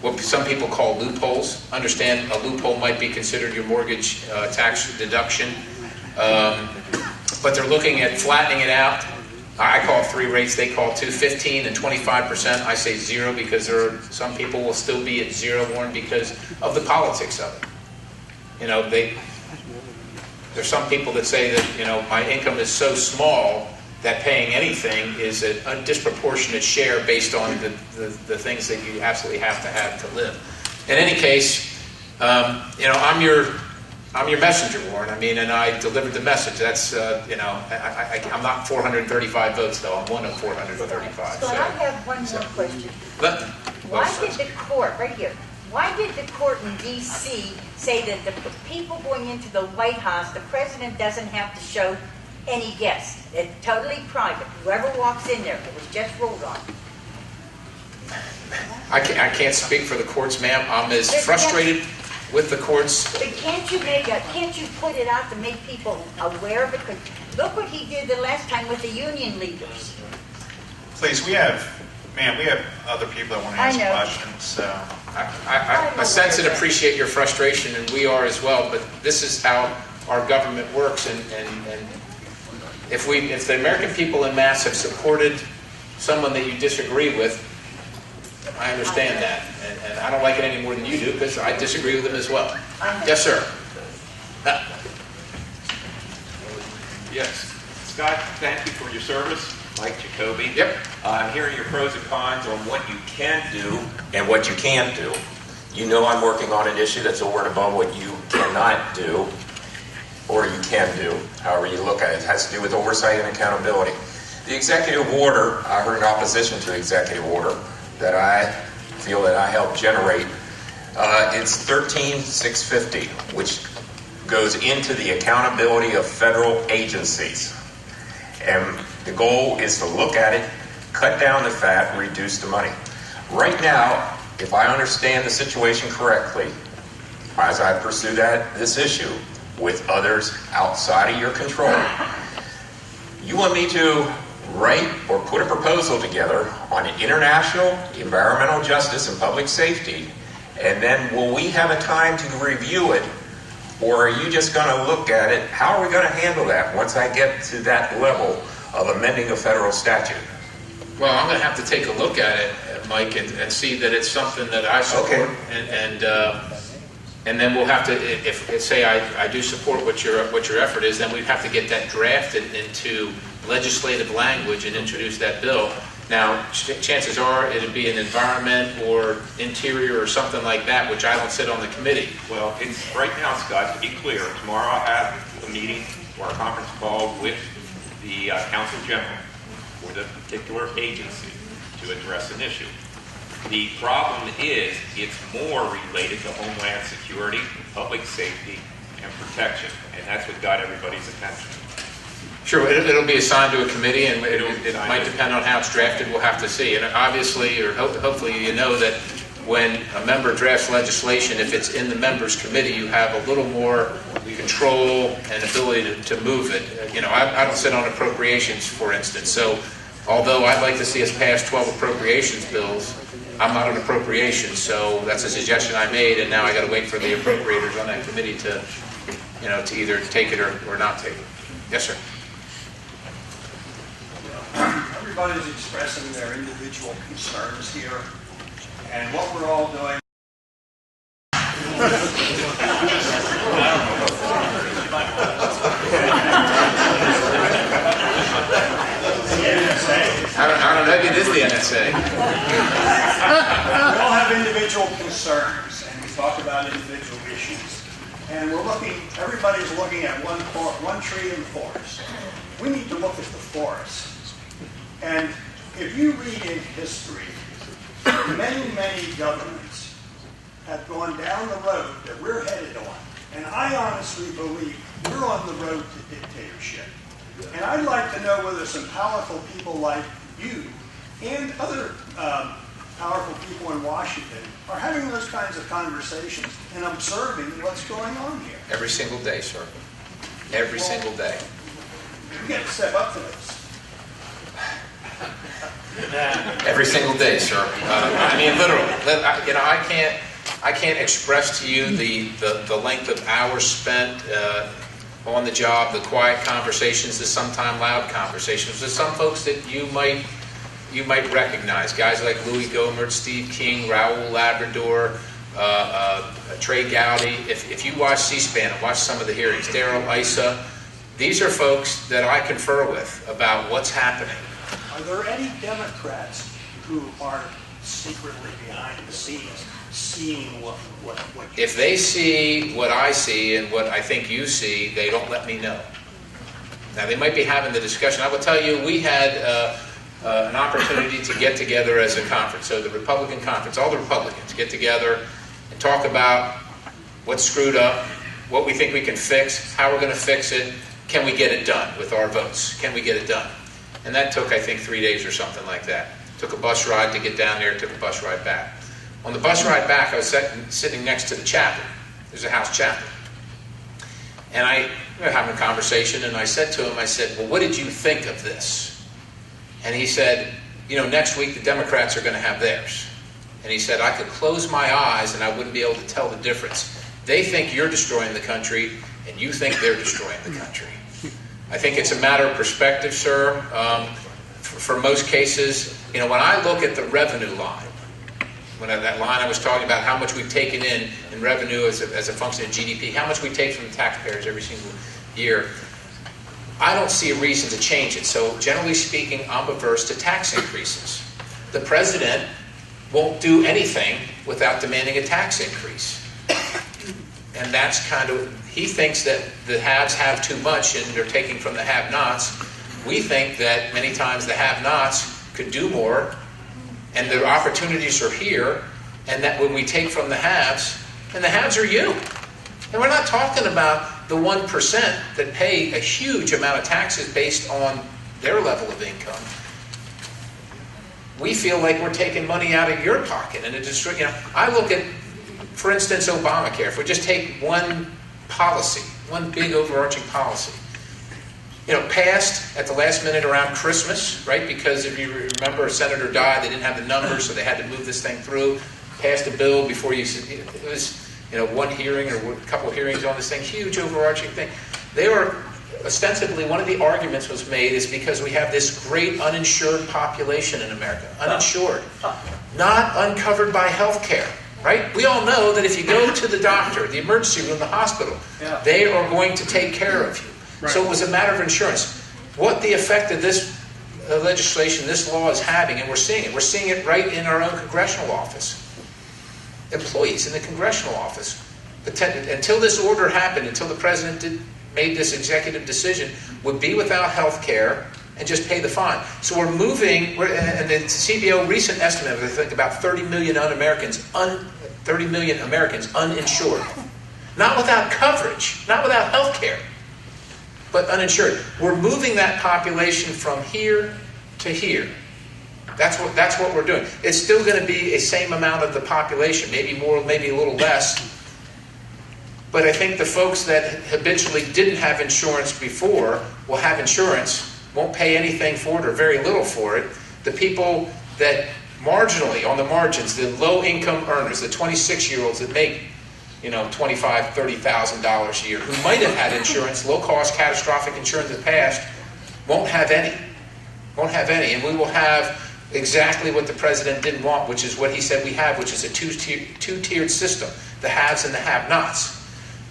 what some people call loopholes. Understand a loophole might be considered your mortgage tax deduction. But they're looking at flattening it out, I call it 3 rates, they call it 2, 15 and 25%. I say 0 because there are some people will still be at 0, Warren, because of the politics of it. You know, there's some people that say that, you know, my income is so small that paying anything is a disproportionate share based on the things that you absolutely have to live. In any case, you know, I'm your messenger, Warren. I mean, and I delivered the message. That's, you know, I'm not 435 votes, though. I'm one of 435. So I have one more question. Why did the court, right here, why did the court in D.C. say that the people going into the White House, the president doesn't have to show any guests? It's totally private. Whoever walks in there, it was just ruled on. I can't speak for the courts, ma'am. I'm as frustrated with the courts. But can't you put it out to make people aware of it? Because look what he did the last time with the union leaders. Please, we have other people that want to ask questions. So I sense and appreciate your frustration, and we are as well. But this is how our government works, and if the American people en masse have supported someone that you disagree with, I understand that, and I don't like it any more than you do because I disagree with them as well. Yes, sir. Yes. Scott, thank you for your service. Mike Jacoby. Yep. I'm hearing your pros and cons on what you can do and what you can't do. You know I'm working on an issue that's over and above what you cannot do or you can do, however you look at it. It has to do with oversight and accountability. The executive order, I heard an opposition to the executive order that I feel that I helped generate. It's 13650, which goes into the accountability of federal agencies. And the goal is to look at it, cut down the fat, reduce the money. Right now, if I understand the situation correctly, as I pursue this issue with others outside of your control, you want me to write or put a proposal together on an international environmental justice and public safety, and then will we have a time to review it, or are you just going to look at it? How are we going to handle that once I get to that level of amending a federal statute? Well, I'm going to have to take a look at it, Mike, and see that it's something that I support, and then we'll have to, if say I do support what your effort is, then we'd have to get that drafted into legislative language and introduce that bill. Now, chances are it'd be an environment or interior or something like that, which I don't sit on the committee. Well, it's right now, Scott, to be clear, tomorrow I'll have a meeting or a conference call with the Counsel General for the particular agency to address an issue. The problem is it's more related to Homeland Security, public safety, and protection, and that's what got everybody's attention. Sure, it'll be assigned to a committee, and it might depend on how it's drafted. We'll have to see. And obviously, or hopefully, you know that when a member drafts legislation, if it's in the member's committee, you have a little more control and ability to move it. You know, I don't sit on appropriations, for instance. So, although I'd like to see us pass 12 appropriations bills, I'm not an appropriations. So that's a suggestion I made, and now I got to wait for the appropriators on that committee to, you know, to either take it or not take it. Yes, sir. Everybody's expressing their individual concerns here, and what we're all doing. I don't know if it is the NSA. We all have individual concerns, and we talk about individual issues. And everybody's looking at one tree in the forest. We need to look at the forest. And if you read in history, many, many governments have gone down the road that we're headed on. And I honestly believe we're on the road to dictatorship. And I'd like to know whether some powerful people like you and other powerful people in Washington are having those kinds of conversations and observing what's going on here. Every single day, sir. Every single day. You got to step up to this. Every single day, sir. I mean, literally. You know, I can't express to you the length of hours spent on the job, the quiet conversations, the sometimes loud conversations. There's some folks that you might recognize, guys like Louis Gohmert, Steve King, Raul Labrador, Trey Gowdy. If you watch C-SPAN and watch some of the hearings, Daryl Issa, these are folks that I confer with about what's happening. Are there any Democrats who are secretly behind the scenes seeing what If they see what I see and what I think you see, they don't let me know. Now, they might be having the discussion. I will tell you, we had an opportunity to get together as a conference. So the Republican conference, all the Republicans get together and talk about what's screwed up, what we think we can fix, how we're going to fix it, can we get it done with our votes? Can we get it done? And that took, I think, 3 days or something like that. Took a bus ride to get down there, took a bus ride back. On the bus ride back, I was sitting next to the chaplain. There's a house chaplain. And we were having a conversation, and I said to him, I said, well, what did you think of this? And he said, next week the Democrats are going to have theirs. And he said, I could close my eyes and I wouldn't be able to tell the difference. They think you're destroying the country, and you think they're destroying the country. I think it's a matter of perspective, sir. For most cases, when I look at the revenue line, that line I was talking about, how much we've taken in revenue as a function of GDP, how much we take from the taxpayers every single year, I don't see a reason to change it. So generally speaking, I'm averse to tax increases. The president won't do anything without demanding a tax increase. And that's he thinks that the haves have too much and they're taking from the have-nots. We think that many times the have-nots could do more, and the opportunities are here, and that when we take from the haves, and the haves are you. And we're not talking about the 1% that pay a huge amount of taxes based on their level of income. We feel like we're taking money out of your pocket, and I look at, for instance, Obamacare. If we just take one policy, one big overarching policy, passed at the last minute around Christmas, right? Because if you remember, a senator died, they didn't have the numbers, so they had to move this thing through. Passed a bill before it was, one hearing or a couple of hearings on this thing, huge overarching thing. They were ostensibly, one of the arguments was made is because we have this great uninsured population in America, uninsured, not uncovered by health care. Right? We all know that if you go to the doctor, the emergency room, the hospital, they are going to take care of you. Right. So it was a matter of insurance. What the effect of this legislation, this law is having, and we're seeing it. We're seeing it right in our own congressional office. Employees in the congressional office, until this order happened, until the president made this executive decision, would be without health care and just pay the fine. So we're moving, and the CBO recent estimate was, I think, about 30 million Americans uninsured. Not without coverage, not without health care, but uninsured. We're moving that population from here to here. That's what we're doing. It's still going to be a same amount of the population, maybe more, maybe a little less. But I think the folks that habitually didn't have insurance before will have insurance, won't pay anything for it or very little for it. The people that marginally, on the margins, the low-income earners, the 26-year-olds that make, $25,000, $30,000 a year, who might have had insurance, low-cost catastrophic insurance in the past, won't have any. Won't have any. And we will have exactly what the president didn't want, which is what he said we have, which is a two-tiered system, the haves and the have-nots.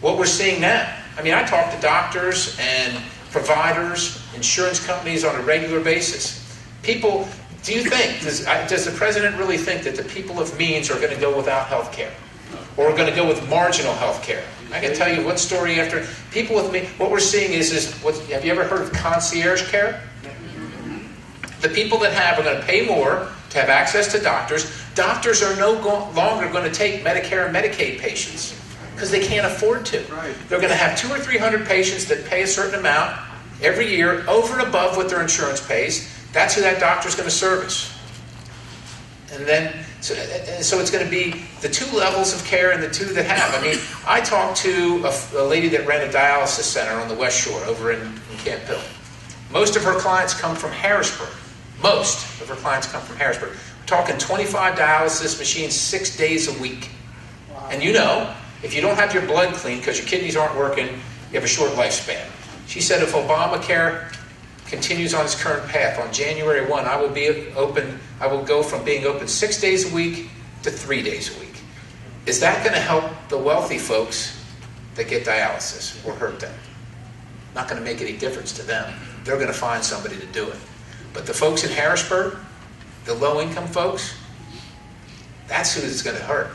What we're seeing now, I talk to doctors and providers, insurance companies on a regular basis. People, do you think, does the president really think that the people of means are going to go without health care? Or are going to go with marginal health care? I can tell you one story after. People with me, what we're seeing is have you ever heard of concierge care? The people that are going to pay more to have access to doctors. Doctors are no longer going to take Medicare and Medicaid patients because they can't afford to. Right. They're going to have 200 or 300 patients that pay a certain amount every year over and above what their insurance pays. That's who that doctor's going to service. And then, so it's going to be the two levels of care and the two that have. I talked to a lady that ran a dialysis center on the West Shore over in Camp Hill. Most of her clients come from Harrisburg. Most of her clients come from Harrisburg. We're talking 25 dialysis machines 6 days a week. Wow. And if you don't have your blood clean because your kidneys aren't working, You have a short lifespan. She said if Obamacare continues on its current path, on January 1, I will go from being open 6 days a week to 3 days a week. Is that going to help the wealthy folks that get dialysis or hurt them? Not going to make any difference to them. They're going to find somebody to do it. But the folks in Harrisburg, the low-income folks, that's who it's going to hurt.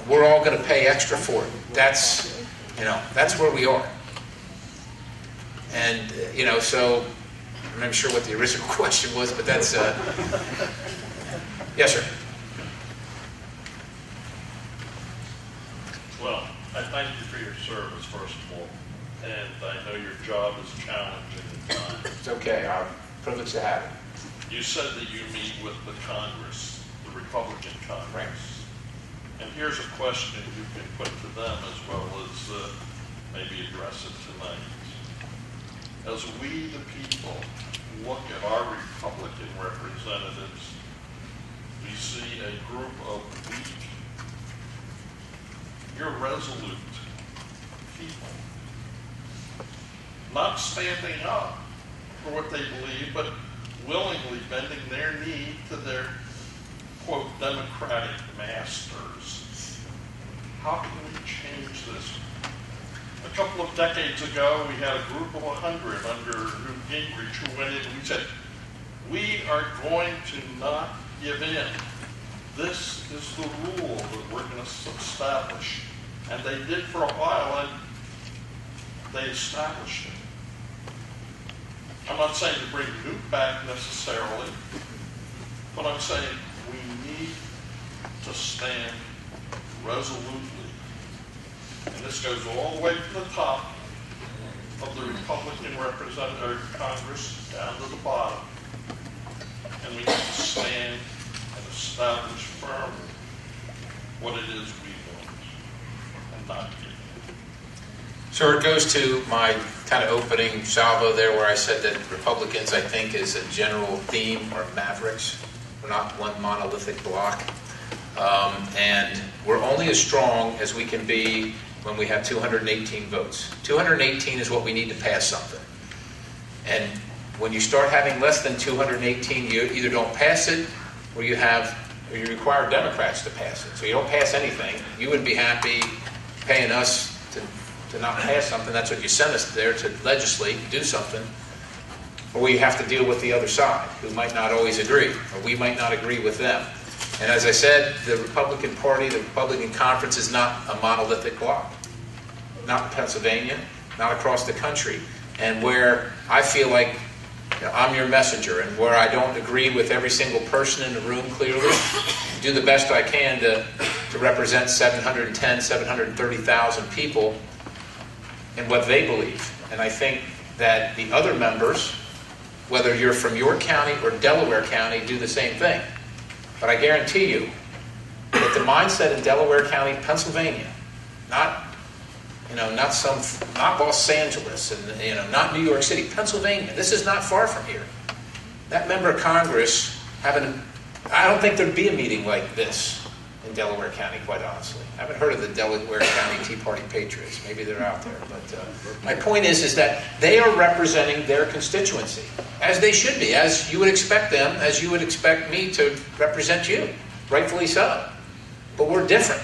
We're all going to pay extra for it. That's where we are. And, so I'm not sure what the original question was, but that's, yes, sir. Well, I thank you for your service, first of all, and I know your job is challenging at times. It's okay. I'm privileged to have it. You said that you meet with the Congress, the Republican Congress. Right. And here's a question you can put to them as well as maybe address it tonight. As we, the people, look at our Republican representatives, we see a group of weak, irresolute people, not standing up for what they believe, but willingly bending their knee to their, quote, democratic masters. How can we change this? A couple of decades ago, we had a group of 100 under Newt Gingrich who went in and we said, we are going to not give in. This is the rule that we're going to establish. And they did for a while, and they established it. I'm not saying to bring Newt back necessarily, but I'm saying we need to stand resolutely. And this goes all the way to the top of the Republican Congress down to the bottom. And we need to stand and establish firmly what it is we want and not give in. So it goes to my kind of opening salvo there where I said that Republicans, I think, is a general theme, are mavericks. We're not one monolithic block. And we're only as strong as we can be when we have 218 votes. 218 is what we need to pass something. And when you start having less than 218, you either don't pass it or you require Democrats to pass it. So you don't pass anything. You wouldn't be happy paying us to not pass something. That's what you sent us there, to legislate, do something. Or you have to deal with the other side, who might not always agree, or we might not agree with them. And as I said, the Republican Party, the Republican Conference is not a monolithic bloc. Not in Pennsylvania, not across the country. And where I feel like I'm your messenger, and where I don't agree with every single person in the room clearly, do the best I can to represent 710, 730,000 people in what they believe. And I think that the other members, whether you're from York County or Delaware County, do the same thing. But I guarantee you that the mindset in Delaware County, Pennsylvania, not Los Angeles, and not New York City, Pennsylvania. This is not far from here. That member of Congress I don't think there'd be a meeting like this in Delaware County, quite honestly. I haven't heard of the Delaware County Tea Party Patriots. Maybe they're out there. But my point is that they are representing their constituency, as they should be, as you would expect them, as you would expect me to represent you, rightfully so. But we're different.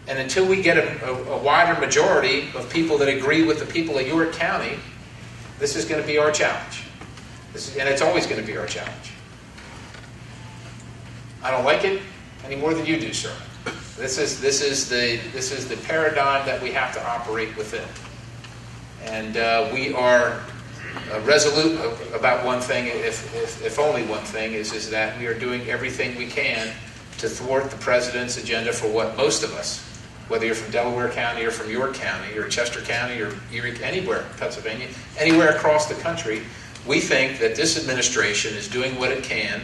And until we get a wider majority of people that agree with the people of York County, this is going to be our challenge. And it's always going to be our challenge. I don't like it any more than you do, sir. This is the paradigm that we have to operate within. And we are resolute about one thing, if only one thing, is that we are doing everything we can to thwart the president's agenda for what most of us, whether you're from Delaware County or from York County or Chester County or Erie, anywhere in Pennsylvania, anywhere across the country, we think that this administration is doing what it can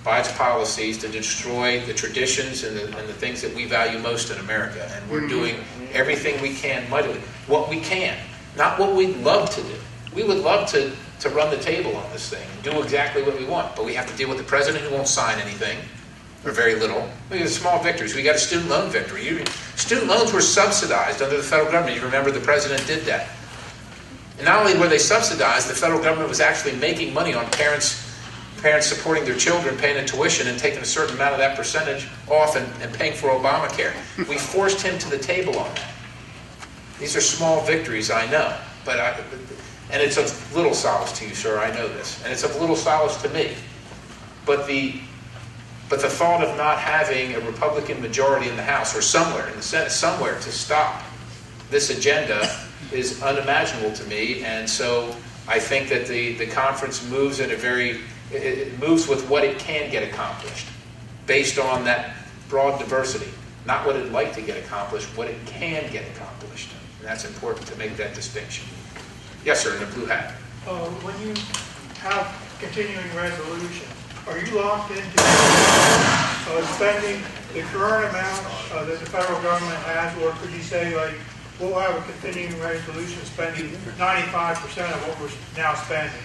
by its policies to destroy the traditions and the things that we value most in America. And we're doing everything we can mightily. What we can, not what we'd love to do. We would love to run the table on this thing and do exactly what we want, but we have to deal with the president who won't sign anything, or very little. We have small victories. We got a student loan victory. Student Student loans were subsidized under the federal government. You remember the president did that. And not only were they subsidized, the federal government was actually making money on parents supporting their children, paying the tuition, and taking a certain amount of that percentage off and paying for Obamacare. We forced him to the table on that. These are small victories, I know, and it's of little solace to you, sir. I know this, and it's of little solace to me. But the thought of not having a Republican majority in the House or somewhere in the Senate, somewhere to stop this agenda is unimaginable to me. And so I think that the conference moves in it moves with what it can get accomplished, based on that broad diversity. Not what it'd like to get accomplished, what it can get accomplished. And that's important to make that distinction. Yes, sir, in the blue hat. When you have continuing resolution, are you locked into spending the current amount that the federal government has, or could you say, like, we'll have a continuing resolution spending 95% of what we're now spending?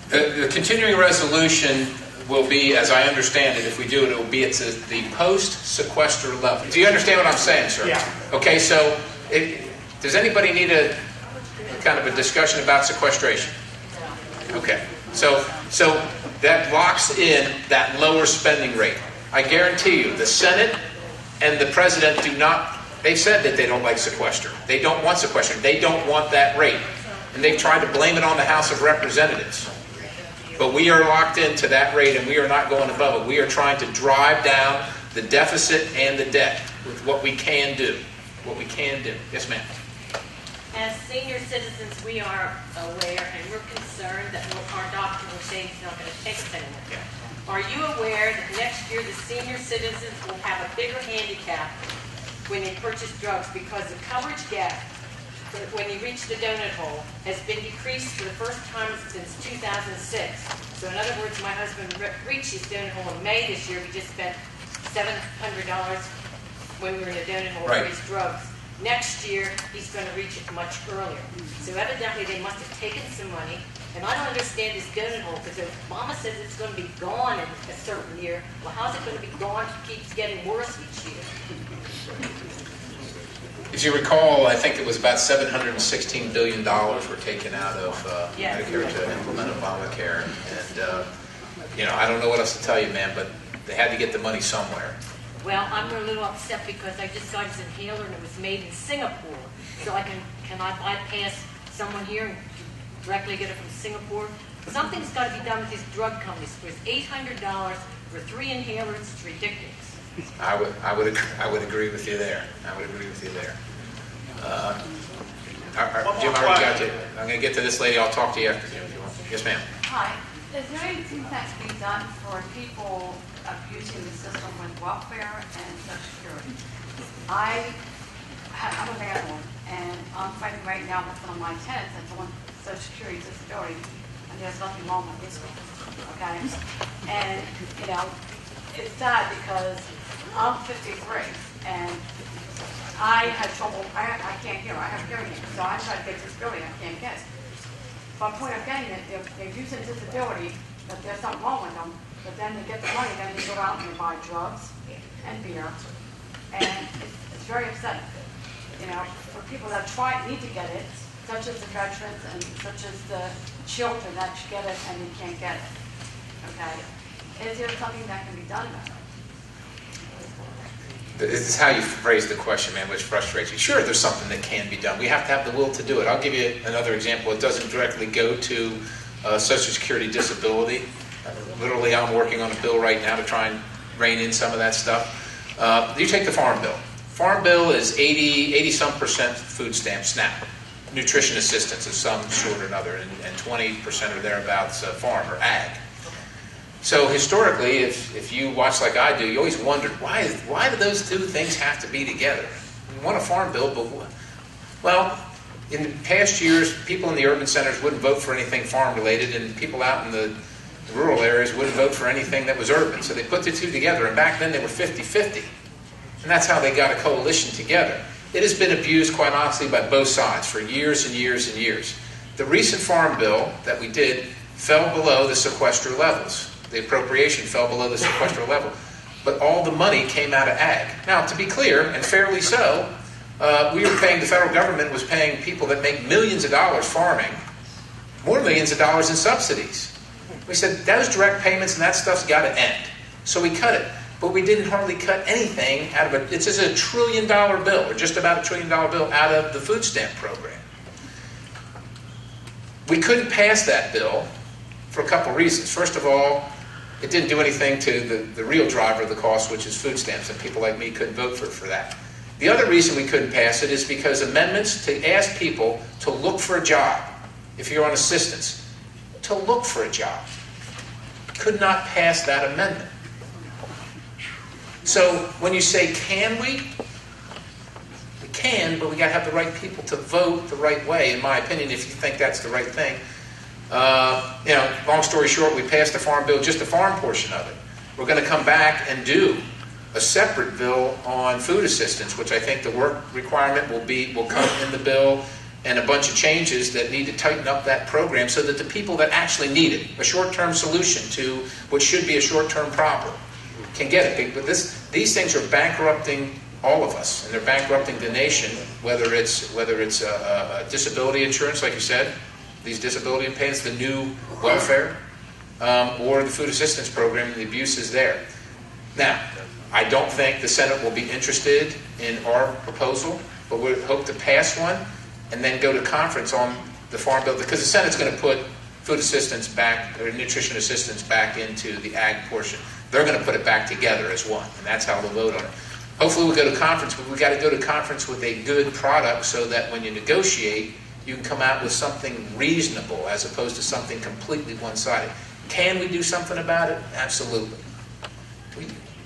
The continuing resolution will be, as I understand it, if we do it, it will be at the post-sequester level. Do you understand what I'm saying, sir? Yeah. Okay, so does anybody need a kind of a discussion about sequestration? Okay, so that locks in that lower spending rate. I guarantee you, the Senate and the President do not, they've said that they don't like sequester. They don't want sequester. They don't want that rate. And they've tried to blame it on the House of Representatives. But we are locked into that rate, and we are not going above it. We are trying to drive down the deficit and the debt with what we can do. What we can do. Yes, ma'am. As senior citizens, we are aware and we're concerned that our doctor will say he's not going to take us anymore. Yeah. Are you aware that next year the senior citizens will have a bigger handicap when they purchase drugs because the coverage gap when you reach the donut hole has been decreased for the first time since 2006. So in other words, my husband reached his donut hole in May this year. We just spent $700 when we were in the donut hole for his drugs. Next year, he's going to reach it much earlier. So evidently, they must have taken some money. And I don't understand this donut hole, because if Mama says it's going to be gone in a certain year, well, how's it going to be gone if it keeps getting worse each year? As you recall, I think it was about $716 billion were taken out of Medicare to implement Obamacare. And, I don't know what else to tell you, ma'am, but they had to get the money somewhere. Well, I'm a little upset because I just got his inhaler and it was made in Singapore. So can I bypass someone here and directly get it from Singapore? Something's got to be done with these drug companies. There's $800 for 3 inhalers. It's ridiculous. I would agree with you there. I would agree with you there. Jim, I already got you. I'm going to get to this lady. I'll talk to you after Jim if you want. Yes, ma'am. Hi. Is there anything that can be done for people abusing the system with welfare and Social Security? I'm a landlord, and I'm fighting right now with one of my tenants that's on Social Security disability, and there's nothing wrong with this one, okay? And, it's sad because I'm 53, and I had trouble, I can't hear, I have hearing aids, so I try to get disability, I can't get it. But point I'm getting it, they're using disability, that there's something wrong with them, but then they get the money, then they go out and they buy drugs and beer, and it's very upsetting. For people that need to get it, such as the veterans and such as the children that should get it and they can't get it. Okay? Is there something that can be done about it? This is how you phrase the question, man, which frustrates you. Sure, there's something that can be done. We have to have the will to do it. I'll give you another example. It doesn't directly go to Social Security disability. Literally, I'm working on a bill right now to try and rein in some of that stuff. You take the Farm Bill. Farm Bill is 80-some% food stamp SNAP. Nutrition assistance of some sort or another, and 20% or thereabouts farm or ag. So historically, if you watch like I do, you always wondered, why do those two things have to be together? You want a farm bill, but, well, in past years, people in the urban centers wouldn't vote for anything farm-related, and people out in the rural areas wouldn't vote for anything that was urban. So they put the two together, and back then they were 50-50. And that's how they got a coalition together. It has been abused, quite honestly, by both sides for years and years and years. The recent farm bill that we did fell below the sequester levels. The appropriation fell below the sequester level. but all the money came out of ag. Now, to be clear, and fairly so, we were paying, the federal government was paying people that make millions of dollars farming, more millions of dollars in subsidies. We said, those direct payments and that stuff's got to end. So we cut it. But we didn't hardly cut anything out of it. It's just a $1 trillion bill, or just about $1 trillion bill, out of the food stamp program. We couldn't pass that bill for a couple reasons. First of all, it didn't do anything to the real driver of the cost, which is food stamps, and people like me couldn't vote for that. The other reason we couldn't pass it is because amendments to ask people to look for a job, if you're on assistance, to look for a job, could not pass that amendment. So when you say, can we? We can, but we got to have the right people to vote the right way, in my opinion, if you think that's the right thing. Long story short, we passed the farm bill, just the farm portion of it. We're going to come back and do a separate bill on food assistance, which I think the work requirement will come in the bill, and a bunch of changes that need to tighten up that program so that the people that actually need it, a short-term solution to what should be a short-term problem, can get it. But these things are bankrupting all of us, and they're bankrupting the nation, whether it's disability insurance, like you said, these disability payments, the new welfare, or the food assistance program, and the abuse is there. Now, I don't think the Senate will be interested in our proposal, but we hope to pass one and then go to conference on the farm bill, because the Senate's going to put food assistance back, or nutrition assistance back into the ag portion. They're going to put it back together as one, and that's how they'll vote on it. Hopefully we'll go to conference, but we've got to go to conference with a good product so that when you negotiate, you can come out with something reasonable as opposed to something completely one-sided. Can we do something about it? Absolutely.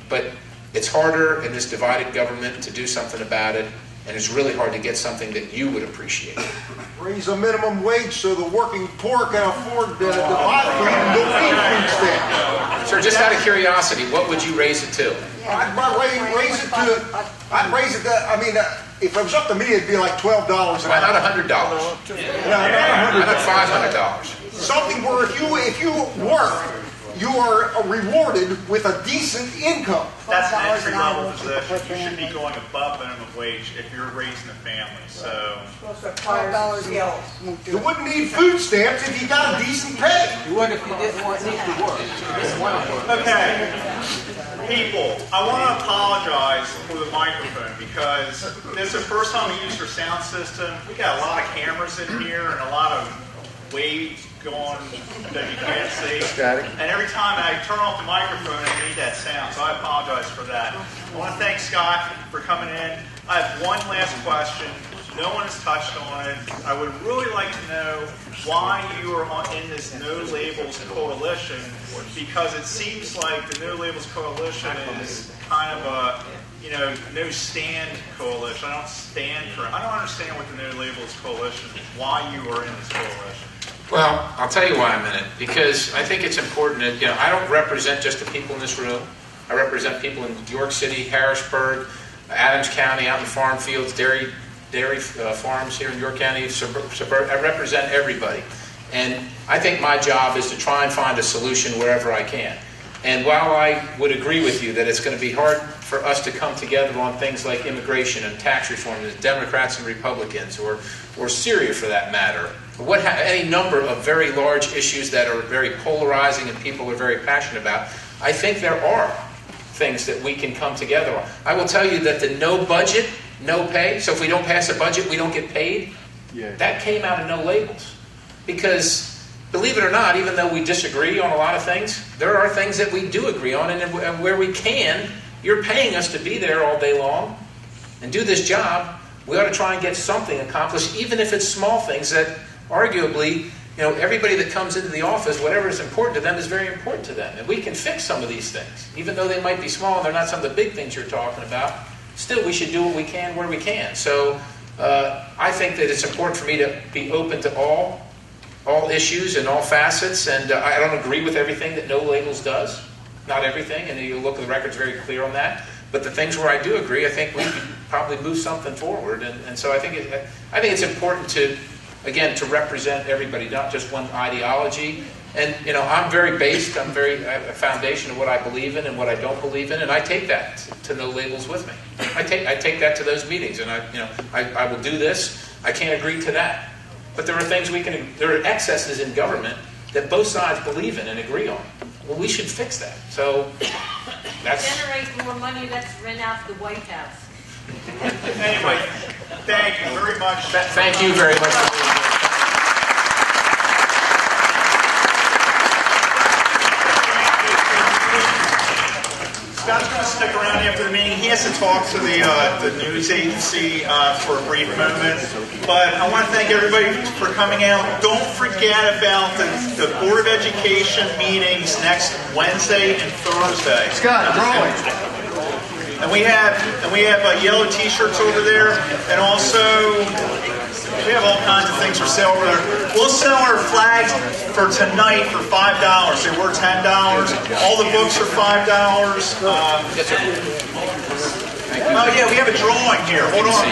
But it's harder in this divided government to do something about it, and it's really hard to get something that you would appreciate. Raise a minimum wage so the working poor can afford to buy food and don't eat food stamps. Sir, just out of curiosity, what would you raise it to? I'd raise it to, I mean, if it was up to me, it'd be like $12 an hour. Why not $100? Why not $500? Something where if you work, you are rewarded with a decent income. That's an entry-level position. You should be going above minimum wage if you're raising a family. So you wouldn't need food stamps if you got a decent pay. You would if you didn't need to work. Okay, people, I want to apologize for the microphone because this is the first time we used our sound system. We got a lot of cameras in here and a lot of waves going that you can't see. And every time I turn off the microphone, I need that sound, so I apologize for that. I want to thank Scott for coming in. I have one last question. No one has touched on it. I would really like to know why you are in this No Labels Coalition, because it seems like the No Labels Coalition is kind of a, no stand coalition. I don't understand what the No Labels Coalition is, why you are in this coalition. Well, I'll tell you why I'm in it, because I think it's important that, I don't represent just the people in this room. I represent people in York City, Harrisburg, Adams County, out in the farm fields, dairy farms here in York County, I represent everybody. And I think my job is to try and find a solution wherever I can. And while I would agree with you that it's going to be hard for us to come together on things like immigration and tax reform, as Democrats and Republicans, or Syria for that matter, any number of very large issues that are very polarizing and people are very passionate about, I think there are things that we can come together on. I will tell you that the no budget, no pay, so if we don't pass a budget, we don't get paid, that came out of No Labels. Because, believe it or not, even though we disagree on a lot of things, there are things that we do agree on, and where we can, you're paying us to be there all day long and do this job. We ought to try and get something accomplished, even if it's small things that arguably, everybody that comes into the office, whatever is important to them is very important to them. And we can fix some of these things. Even though they might be small and they're not some of the big things you're talking about, still we should do what we can where we can. So I think that it's important for me to be open to all issues and all facets, and I don't agree with everything that No Labels does. Not everything, and you look at the record's very clear on that. But the things where I do agree, I think we could probably move something forward. And so I think it's important to, again, to represent everybody, not just one ideology. And, you know, I'm very based, I have a foundation of what I believe in and what I don't believe in, and I take that to No Labels with me. I take that to those meetings, and I will do this, I can't agree to that. But there are things there are excesses in government that both sides believe in and agree on. Well, we should fix that. So, that's... Generate more money, let's rent out the White House. Anyway, thank you very much. Thank you very much for being here. Scott's going to stick around after the meeting. He has to talk to the news agency for a brief moment. But I want to thank everybody for coming out. Don't forget about the Board of Education meetings next Wednesday and Thursday. Scott, drawing. And we have yellow T-shirts over there, and also we have all kinds of things for sale over there. We'll sell our flags for tonight for $5. They were $10. All the books are $5. Oh yeah, we have a drawing here. Hold on.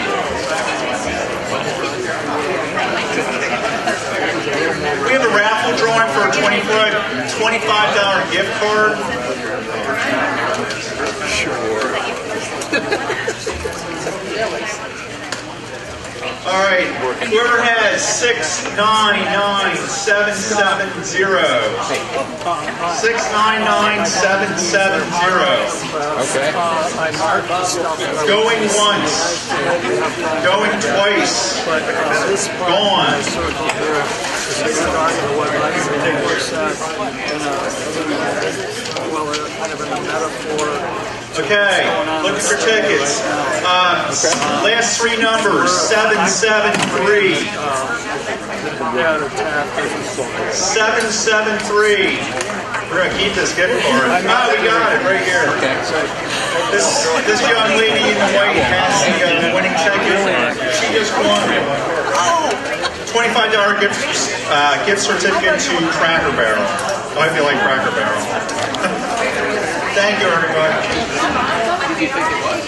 We have a raffle drawing for a $25 gift card. Sure. All right, whoever has 699770. 699770. Okay. Going once. Going twice. Gone. Okay, looking for tickets. Last three numbers, 773. 773. We're going to keep this gift card. Oh, we got it right here. This young lady in white has the winning ticket. She just won $25 gift certificate to Cracker Barrel. I hope you like Cracker Barrel. Thank you, everybody. Who did you think it was?